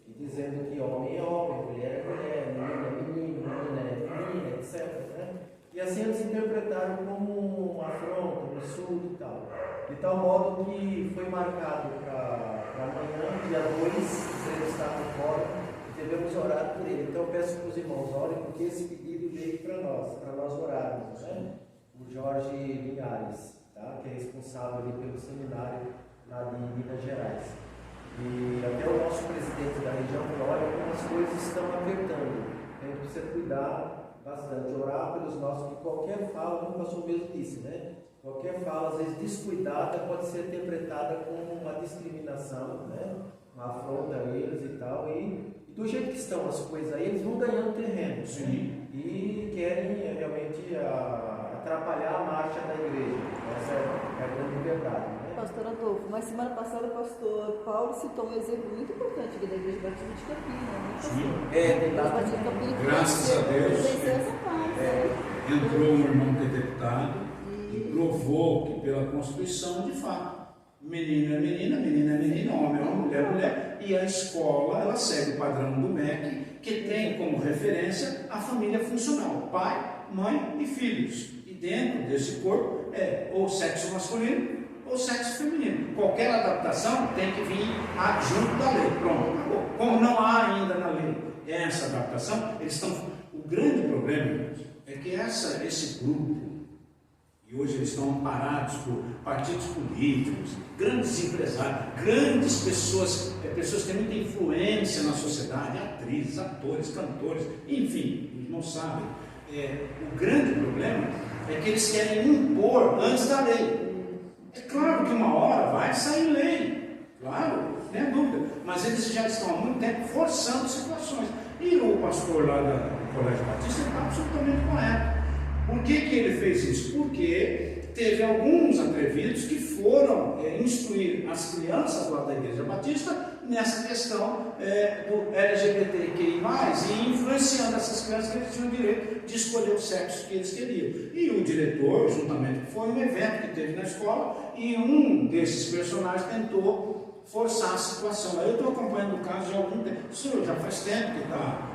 e dizendo que homem é homem, mulher é mulher, menino é menino, menina é menina, etc. Né? E assim eles interpretaram como uma afronta, um insulto e tal. De tal modo que foi marcado para amanhã, dia 2, ele está no fórum, e devemos orar por ele. Então eu peço para os irmãos, orem, porque esse pedido veio para nós orarmos, né? O Jorge Linhares, tá? Que é responsável ali pelo seminário lá de Minas Gerais. E até o nosso presidente da região falou, olha, algumas coisas estão apertando, a gente precisa cuidar bastante, orar pelos nossos, que qualquer fala, como o pastor mesmo disse, né? Qualquer fala, às vezes descuidada, pode ser interpretada como uma discriminação, né? Uma afronta a eles e tal, e do jeito que estão as coisas aí, eles vão ganhando terreno, Sim. E querem realmente atrapalhar a marcha da igreja. Essa é a grande verdade, né? Pastor Adolfo, mas semana passada o pastor Paulo citou um exemplo muito importante aqui da Igreja Batista de Campinas, né? Sim. Tem A lá. Igreja Batista de Campinas Graças a Deus. venceu essa fase. Entrou um irmão que é deputado e provou que pela Constituição, de fato, menino é menina, menina é menina, homem é homem, mulher é mulher, e a escola, ela segue o padrão do MEC, que tem como referência a família funcional, pai, mãe e filhos. E dentro desse corpo é ou sexo masculino ou sexo feminino. Qualquer adaptação tem que vir adjunto da lei. Pronto, acabou. Como não há ainda na lei essa adaptação, eles estão. O grande problema, irmãos, é que esse grupo, e hoje eles estão amparados por partidos políticos, grandes empresários, grandes pessoas, pessoas que têm muita influência na sociedade, atrizes, atores, cantores, enfim, eles não sabem. O grande problema é que eles querem impor antes da lei. É claro que uma hora vai sair lei, claro, não tem dúvida, mas eles já estão há muito tempo forçando situações. E o pastor lá do Colégio Batista está absolutamente correto. Por que ele fez isso? Porque teve alguns atrevidos que foram instruir as crianças lá da Igreja Batista nessa questão do LGBTQI+, e influenciando essas crianças que eles tinham o direito de escolher o sexo que eles queriam. E o diretor, juntamente, foi um evento que teve na escola, e um desses personagens tentou forçar a situação. Eu estou acompanhando o caso já há algum tempo. Isso já faz tempo que está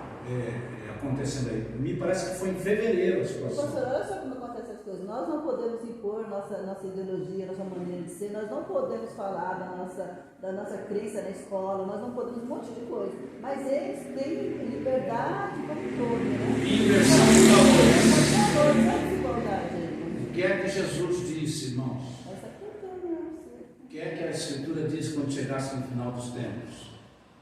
acontecendo aí. Me parece que foi em fevereiro a situação. Pastor, olha só como acontecem essas coisas. Nós não podemos impor nossa ideologia, nossa maneira de ser, nós não podemos falar da nossa crença na escola, nós não podemos um monte de coisa. Mas eles têm liberdade como todo, né? Inversão de valores. Não é desigualdade aí. O que é que Jesus disse, irmãos? Essa cultura não O que é que a Escritura diz quando chegasse no final dos tempos?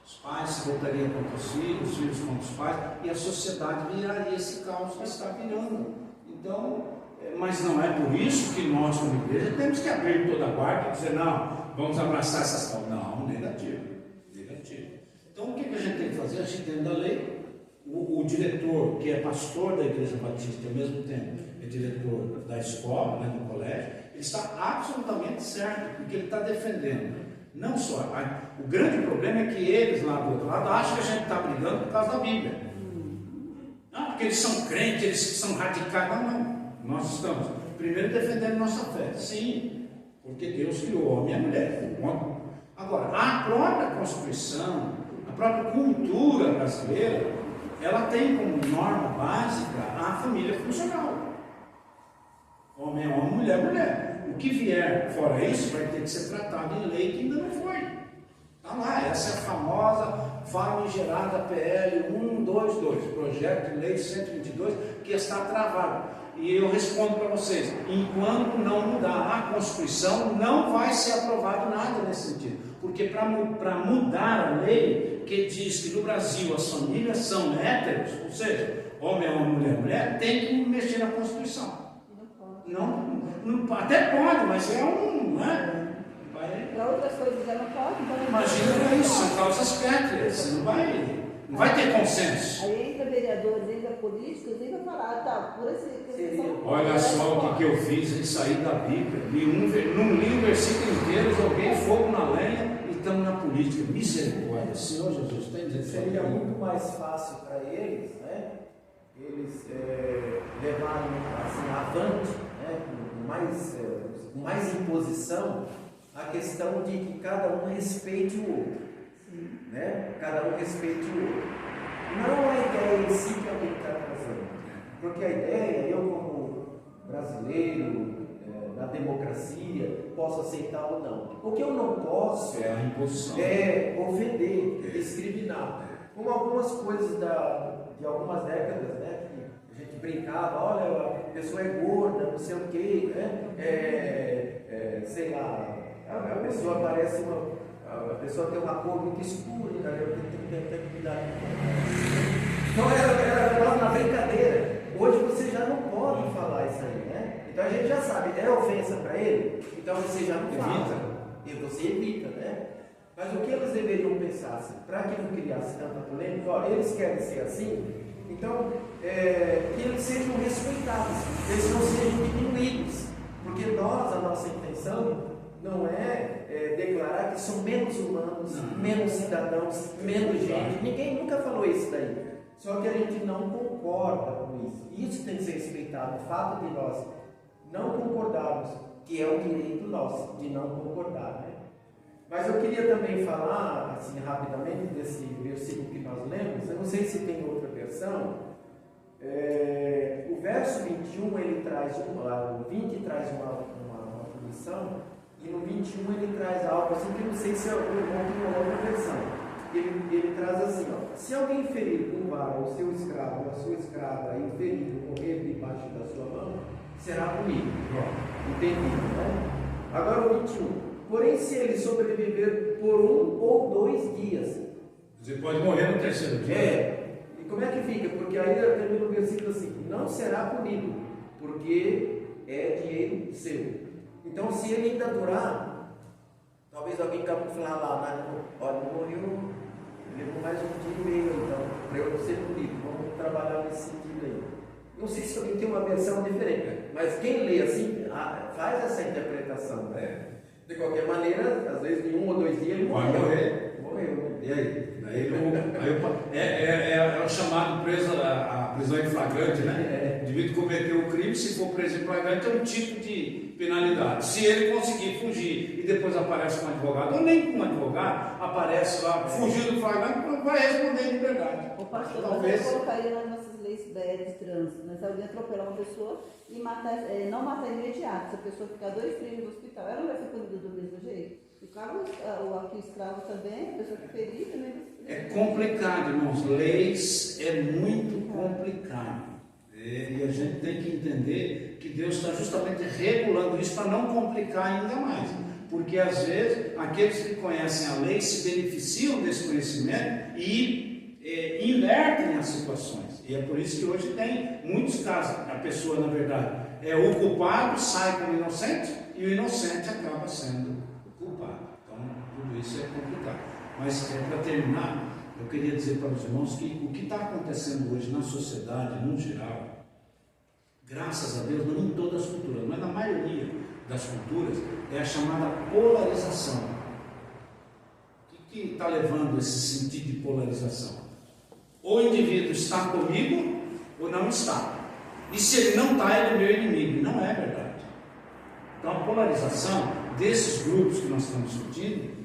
Os pais se voltariam contra os filhos contra os pais, e a sociedade viraria esse caos que está virando. Então, mas não é por isso que nós, como igreja, temos que abrir toda a guarda e dizer, não, vamos abraçar essas causas. Não, negativo. Então, o que a gente tem que fazer? A gente, dentro da lei, o diretor, que é pastor da Igreja Batista, ao mesmo tempo é diretor da escola, né, do colégio, ele está absolutamente certo, porque ele está defendendo. Não só, o grande problema é que eles lá do outro lado acham que a gente está brigando por causa da Bíblia. Não, porque eles são crentes, eles são radicais. Não. Nós estamos primeiro defendendo nossa fé. Sim, porque Deus criou o homem e a mulher. Agora, a própria Constituição, a própria cultura brasileira, ela tem como norma básica a família funcional. Homem é homem, mulher é mulher. O que vier fora isso vai ter que ser tratado em lei que ainda não foi. Está lá, essa é a famosa famigerada PL 122, Projeto de Lei 122, que está travado. E eu respondo para vocês, enquanto não mudar a Constituição, não vai ser aprovado nada nesse sentido. Porque para mudar a lei que diz que no Brasil as famílias são héteros, ou seja, homem é homem, mulher é mulher, tem que mexer na Constituição. Não, até pode, mas é um, né? Para outras coisas já não pode, então Imagina isso, são causas pétreas, não vai ter consenso. Aí entra vereadores, entra políticos, e vai falar, tá, por essa questão Olha só o que eu fiz em sair da Bíblia. Não li um versículo inteiro, joguei fogo na lenha e estamos na política. Misericórdia, Senhor Jesus, tem Seria muito mais fácil para eles, né? Eles levarem assim avante, né? Com mais imposição, a questão de que cada um respeite o outro, né? Cada um respeite o outro. Não a ideia em si que alguém está trazendo, porque a ideia, eu como brasileiro, na democracia, posso aceitar ou não. O que eu não posso é a imposição, ofender, discriminar. Como algumas coisas de algumas décadas, né, que a gente brincava, olha, a pessoa é gorda, não sei o quê, né? Sei lá, a pessoa parece a pessoa tem uma cor muito escura, né? Eu tenho que cuidar. Então era na brincadeira. Hoje você já não pode falar isso aí, né? Então a gente já sabe, é ofensa para ele, então você já não fala. E você evita, né? Mas o que eles deveriam pensar, assim, para que não criasse tanta polêmica, olha, eles querem ser assim, então que eles sejam respeitados, que eles não sejam diminuídos, porque a nossa intenção não é declarar que são menos humanos, menos cidadãos, menos gente. Ninguém nunca falou isso daí. Só que a gente não concorda com isso. Isso tem que ser respeitado. O fato de nós não concordarmos, que é o direito nosso de não concordar, né? Mas eu queria também falar, assim, rapidamente, desse versículo que nós lemos. Eu não sei se tem outra versão. O verso 21, ele traz o 20 traz uma punição, e no 21 ele traz algo assim que eu não sei se é uma outra versão. Ele traz assim, ó: se alguém ferir com vara o seu escravo ou a sua escrava e o ferido morrer debaixo da sua mão, será punido. Entendido, né? Agora o 21. Porém, se ele sobreviver por 1 ou 2 dias, você pode morrer no terceiro dia. E como é que fica? Porque aí termina o versículo assim: não será punido, porque é dinheiro seu. Então, se ele ainda durar, talvez alguém camuflar lá, olha, não morreu, levou mais um dia e meio, então, para eu ser punido. Vamos trabalhar nesse sentido aí. Não sei se alguém tem uma versão diferente, mas quem lê assim, faz essa interpretação. Né? De qualquer maneira, às vezes em 1 ou 2 dias ele morreu. Morreu, né? E aí? É o chamado a prisão em flagrante, né? Devido cometer o crime, se for preso em flagrante, é um tipo de penalidade. Se ele conseguir fugir e depois aparece um advogado, ou nem com um advogado, aparece lá, fugiu do flagrante, vai responder em liberdade. O pastor, talvez eu colocaria nas nossas leis de trânsito, né? Se alguém atropelar uma pessoa e não matar imediato, se a pessoa ficar 2 treinos no hospital, ela não vai ser punida do mesmo jeito? E claro, o escravo também, a pessoa que ferir também vai ser. É complicado, irmãos. Leis é muito complicado. E a gente tem que entender que Deus está justamente regulando isso para não complicar ainda mais. Porque às vezes aqueles que conhecem a lei se beneficiam desse conhecimento e invertem as situações. E é por isso que hoje tem muitos casos. A pessoa, na verdade, o culpado sai como inocente e o inocente acaba sendo culpado. Então, tudo isso é complicado. Mas, para terminar, eu queria dizer para os irmãos que o que está acontecendo hoje na sociedade, no geral, graças a Deus, não em todas as culturas, mas na maioria das culturas, é a chamada polarização. O que está levando esse sentido de polarização? Ou o indivíduo está comigo ou não está. E se ele não está, ele é meu inimigo. E não é verdade. Então, a polarização desses grupos que nós estamos discutindo,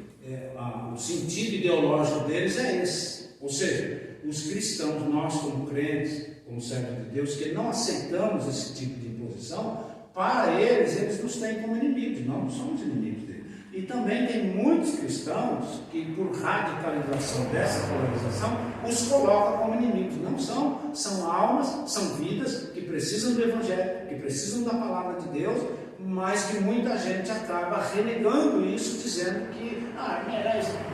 o sentido ideológico deles é esse. Ou seja, os cristãos, nós como crentes, como servos de Deus, que não aceitamos esse tipo de imposição, para eles nos têm como inimigos. Nós não somos inimigos deles. E também tem muitos cristãos que, por radicalização dessa polarização, os colocam como inimigos. Não são almas, são vidas que precisam do Evangelho, que precisam da palavra de Deus, mas que muita gente acaba renegando isso, dizendo que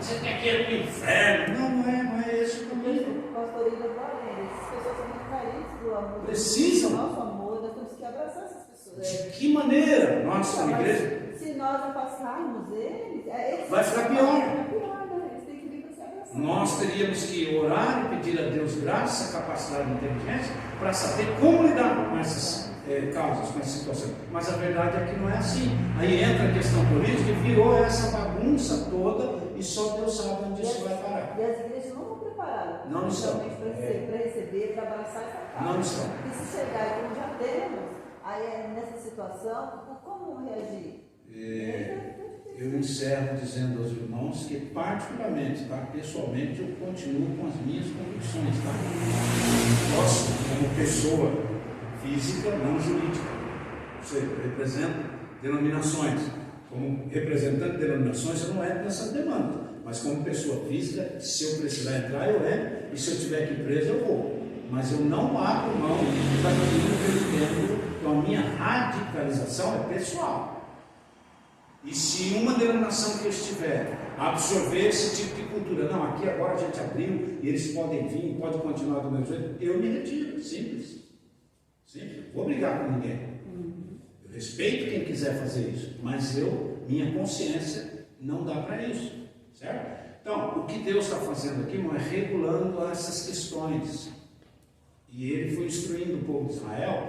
você tem que ir para o inferno. Não é esse o caminho. Pastor Ida Valente, essas pessoas são muito carentes do amor. Precisam. Do nosso amor, nós temos que abraçar essas pessoas. De que maneira? Nós, como igreja, se nós afastarmos eles, vai ficar pior. Vai ficar pior, né? Eles têm que vir para se abraçar. Nós teríamos que orar e pedir a Deus graça, capacidade e inteligência para saber como lidar com essas causas, com essa situação. Mas a verdade é que não é assim. Aí entra a questão política e virou essa bagunça toda e só Deus sabe onde isso vai parar. E as igrejas não estão preparadas. Não estão. Para receber, para abraçar essa causa. Não estão. E se chegar como já temos, aí nessa situação, como reagir? Eu encerro dizendo aos irmãos que, particularmente, tá? Pessoalmente, eu continuo com as minhas convicções. Tá? Posso, como pessoa física, não jurídica. Você representa denominações. Como representante de denominações, eu não entro nessa demanda. Mas como pessoa física, se eu precisar entrar, eu entro. E se eu estiver aqui preso, eu vou. Mas eu não abro mão daquilo que eu entendo. Então a minha radicalização é pessoal. E se uma denominação que eu estiver absorver esse tipo de cultura, não, aqui agora a gente abriu e eles podem vir, podem continuar do mesmo jeito, eu me retiro, simples. Simples. Vou brigar com ninguém. Eu respeito quem quiser fazer isso, mas minha consciência não dá para isso, certo? Então, o que Deus está fazendo aqui, irmão, é regulando essas questões. E Ele foi instruindo o povo de Israel,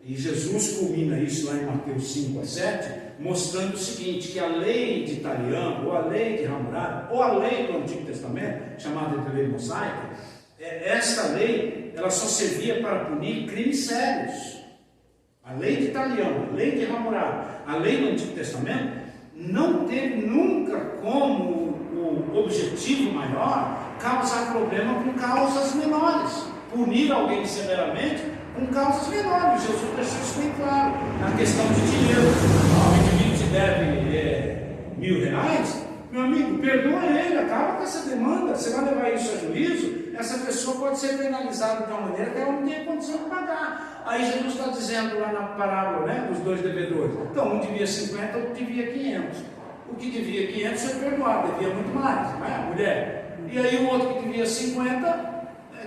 e Jesus culmina isso lá em Mateus 5-7, mostrando o seguinte, que a lei de Italiano, ou a lei de Hammurabi, ou a lei do Antigo Testamento, chamada de lei mosaica, esta lei, ela só servia para punir crimes sérios. A lei de Italiano, a lei de Hammurabi, a lei do Antigo Testamento, não teve nunca como o objetivo maior causar problema com causas menores, punir alguém severamente com causas menores. Jesus deixou isso bem claro. Na questão de dinheiro, o indivíduo te deve R$1.000, meu amigo, perdoa ele, acaba com essa demanda. Você vai levar isso a juízo, essa pessoa pode ser penalizada de uma maneira que ela não tenha condição de pagar. Aí Jesus está dizendo lá na parábola, né, dos dois devedores. Então, um devia 50, outro devia 500. O que devia 500 foi perdoado, devia muito mais, não é? A mulher. E aí o outro que devia 50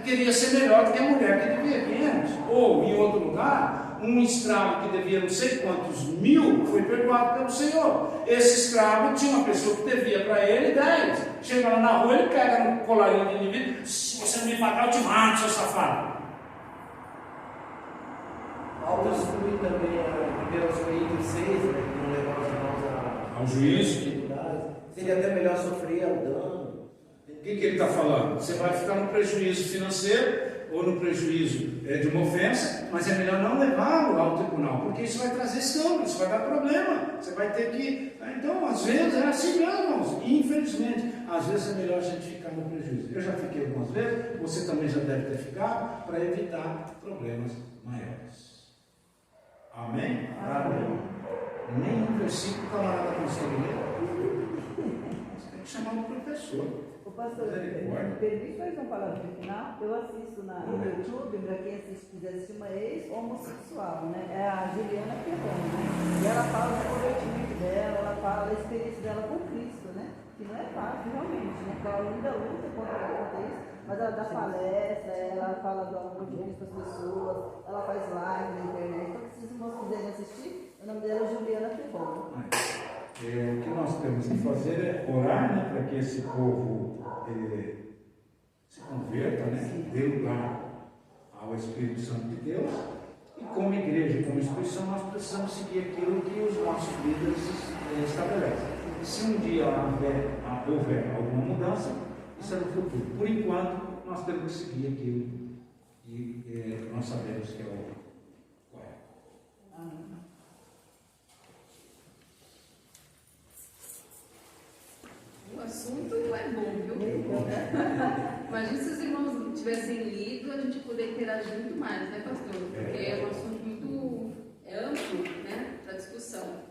queria ser melhor do que a mulher que devia 500. Ou, em outro lugar, um escravo que devia não sei quantos mil foi perdoado pelo Senhor. Esse escravo tinha uma pessoa que devia para ele 10. Chega lá na rua, ele pega no colarinho de indivíduo: se você não me pagar, eu te mato, seu safado. Paulo instrui também a 1 Coríntios 6, né, que não levar os irmãos ao juízo. Seria até melhor sofrer o dano. O que ele está falando? Você vai ficar no prejuízo financeiro ou no prejuízo de uma ofensa, mas é melhor não levá-lo ao tribunal, porque isso vai trazer escândalo, isso vai dar problema. Você vai ter que... Então, às vezes, é assim mesmo, irmãos. Infelizmente, às vezes é melhor a gente ficar no prejuízo. Eu já fiquei algumas vezes, você também já deve ter ficado, para evitar problemas maiores. Amém? Amém. Nenhum versículo o camarada consegue ler. Você tem que chamar o professor. O pastor, permite mais uma palavra no final? Eu assisto no YouTube, para quem quiser assistir, uma ex-homossexual, né? É a Juliana Ferrão, né? E ela fala do convertimento dela, ela fala da experiência dela com Cristo, né? Que não é fácil, realmente, né? Porque ela ainda luta contra isso, mas ela dá palestra, ela fala do amor de Cristo para as pessoas, ela faz live na internet. Então, se os irmãos quiserem assistir, o nome dela é Juliana Ferrão. O que nós temos que fazer é orar, né, para que esse povo se converta, né, dê lugar ao Espírito Santo de Deus. E como igreja, como instituição, nós precisamos seguir aquilo que os nossos líderes estabelecem. E se um dia houver alguma mudança, isso é no futuro. Por enquanto, nós temos que seguir aquilo que nós sabemos que é o correto. Amém. O assunto é bom, viu? Imagina se os irmãos tivessem lido, a gente poderia interagir muito mais, né, pastor? Porque é um assunto muito amplo, né, para discussão.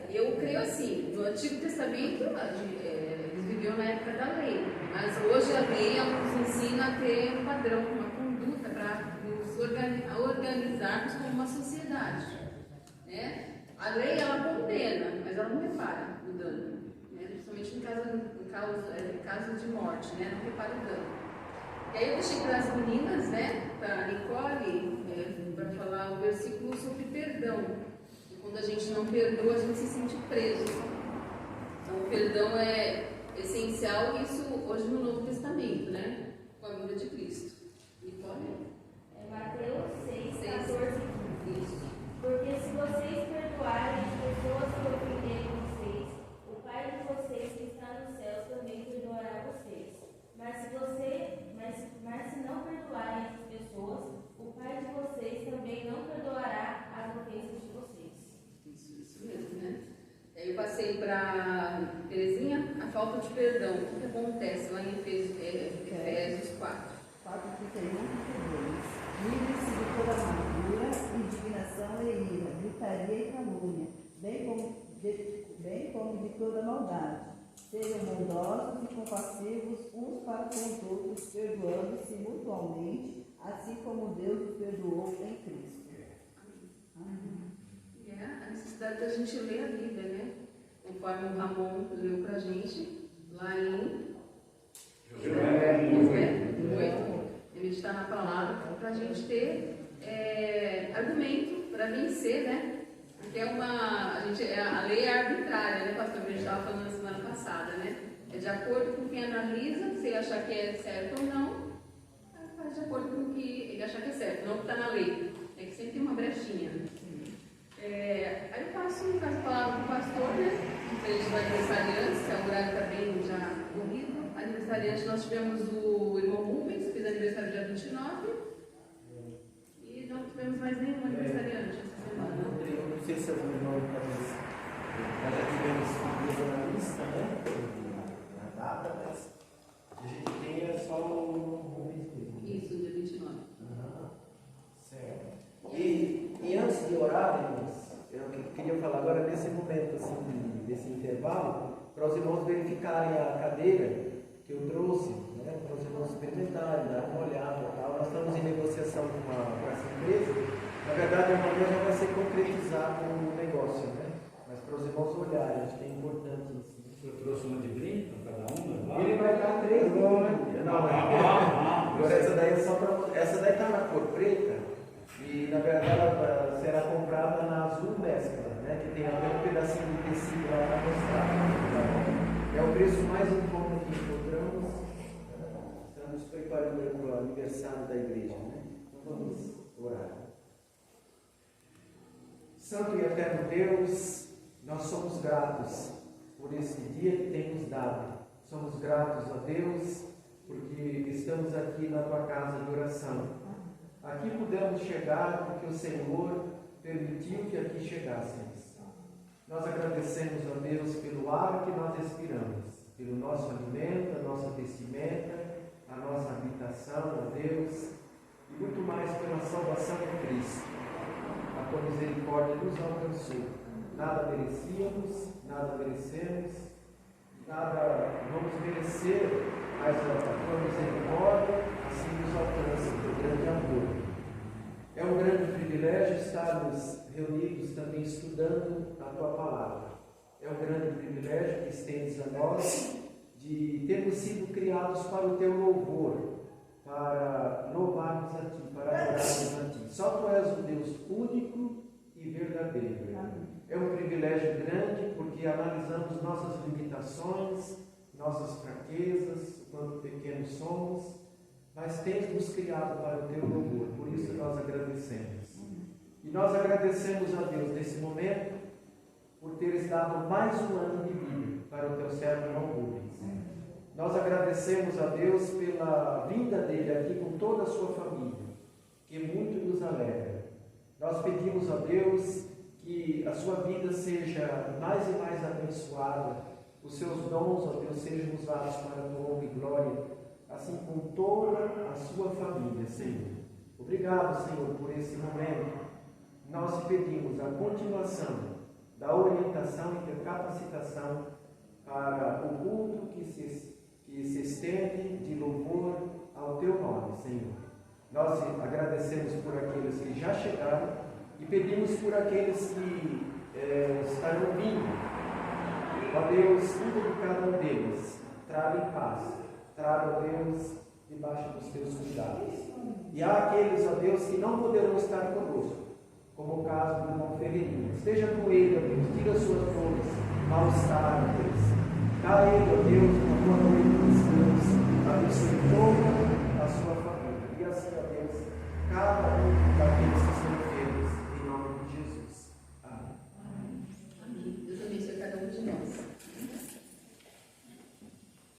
Eu creio assim, no Antigo Testamento, eles viviam na época da lei, mas hoje a lei nos ensina a ter um padrão, uma conduta para nos organizarmos como uma sociedade, né? A lei, ela condena, mas ela não repara o dano. Principalmente em caso de morte, né? Não repara o dano. E aí eu deixei para as meninas, né? Para a Nicole, para falar o versículo sobre perdão. E quando a gente não perdoa, a gente se sente preso. Então o perdão é essencial, isso hoje no Novo Testamento, né? Com a vida de Cristo. Nicole? Mateus 6, 14. para Terezinha a falta de perdão. O que acontece lá em Efésios 4? 4:31-32. Livre-se de toda amargura, indignação e ira, gritaria e calúnia, bem como de toda maldade. Sejam bondosos e compassivos uns para com os outros, perdoando-se mutualmente, assim como Deus os perdoou em Cristo. Amém. É a necessidade da gente ler a Bíblia, né? Conforme o Ramon leu pra gente, lá em Josué 8. Meditar na palavra para a gente ter argumento para vencer, né? Porque a lei é arbitrária, né, pastor? Que a gente estava falando na semana passada, né? É de acordo com quem analisa, se ele achar que é certo ou não, faz de acordo com o que ele achar que é certo, não o que está na lei. É que sempre tem uma brechinha. Aí eu passo, no caso, a palavra para o pastor, né? A gente vai aniversariantes, que é um horário também já corrido. Aniversariante, nós tivemos o irmão Rubens, que fez aniversário dia 29. E não tivemos mais nenhum aniversariante essa semana. Não sei se algum irmão talvez já tivemos figuras na lista, né? Na data, mas a gente tem só o Rubens mesmo. Isso, dia 29. Certo. E antes de orar, irmãos, eu queria falar agora nesse momento, assim, desse intervalo, para os irmãos verificarem a cadeira que eu trouxe, né, para os irmãos experimentarem, dar uma olhada e tal. Nós estamos em negociação com essa empresa. Na verdade, amanhã já vai ser concretizado o negócio, né? Mas para os irmãos olharem, acho que é importante isso. O senhor trouxe uma de brinco para cada um? Ele vai dar 3 milhões. Agora essa daí é só para. Essa daí está na cor preta. E na verdade ela será comprada na azul mescla, né? Que tem até um pedacinho de tecido lá para mostrar. Tá? É o preço mais em conta que encontramos. Estamos preparando para o aniversário da igreja, né? Então vamos orar. Santo e eterno Deus, nós somos gratos por esse dia que tem nos dado. Somos gratos a Deus porque estamos aqui na tua casa de oração. Aqui pudemos chegar porque o Senhor permitiu que aqui chegássemos. Nós agradecemos a Deus pelo ar que nós respiramos, pelo nosso alimento, a nossa vestimenta, a nossa habitação, a Deus, e muito mais pela salvação em Cristo. A tua misericórdia nos alcançou. Nada merecíamos, nada merecemos, nada vamos merecer, mas a tua misericórdia assim nos alcança, o teu grande amor. É um grande privilégio estarmos reunidos também estudando a tua palavra. É um grande privilégio que estendes a nós de termos sido criados para o teu louvor, para louvarmos a ti, para adorarmos a ti. Só tu és o Deus único e verdadeiro. É um privilégio grande porque analisamos nossas limitações, nossas fraquezas, o quanto pequenos somos, mas tens nos criado para o teu louvor, por isso nós agradecemos. E nós agradecemos a Deus nesse momento por teres dado mais um ano de vida para o teu servo irmão Rubens. Nós agradecemos a Deus pela vinda dele aqui com toda a sua família, que muito nos alegra. Nós pedimos a Deus que a sua vida seja mais e mais abençoada, os seus dons, ó Deus, sejam usados para a tua honra e glória, assim como toda a sua família, Senhor. Obrigado, Senhor, por esse momento. Nós te pedimos a continuação da orientação e da capacitação para o culto que se estende de louvor ao teu nome, Senhor. Nós agradecemos por aqueles que já chegaram e pedimos por aqueles que estarão vindo. Ó Deus, cuida de cada um deles, traga em paz, traga, ó Deus, debaixo dos teus cuidados. E há aqueles, ó Deus, que não poderão estar conosco, como o caso do irmão Ferreirinha. Esteja com ele, ó Deus, tira as suas dores, mal-estar, ó Deus. Dá a ele, ó Deus, uma boa noite de descanso, abençoe toda a sua família. E assim, ó Deus, cada um daqueles que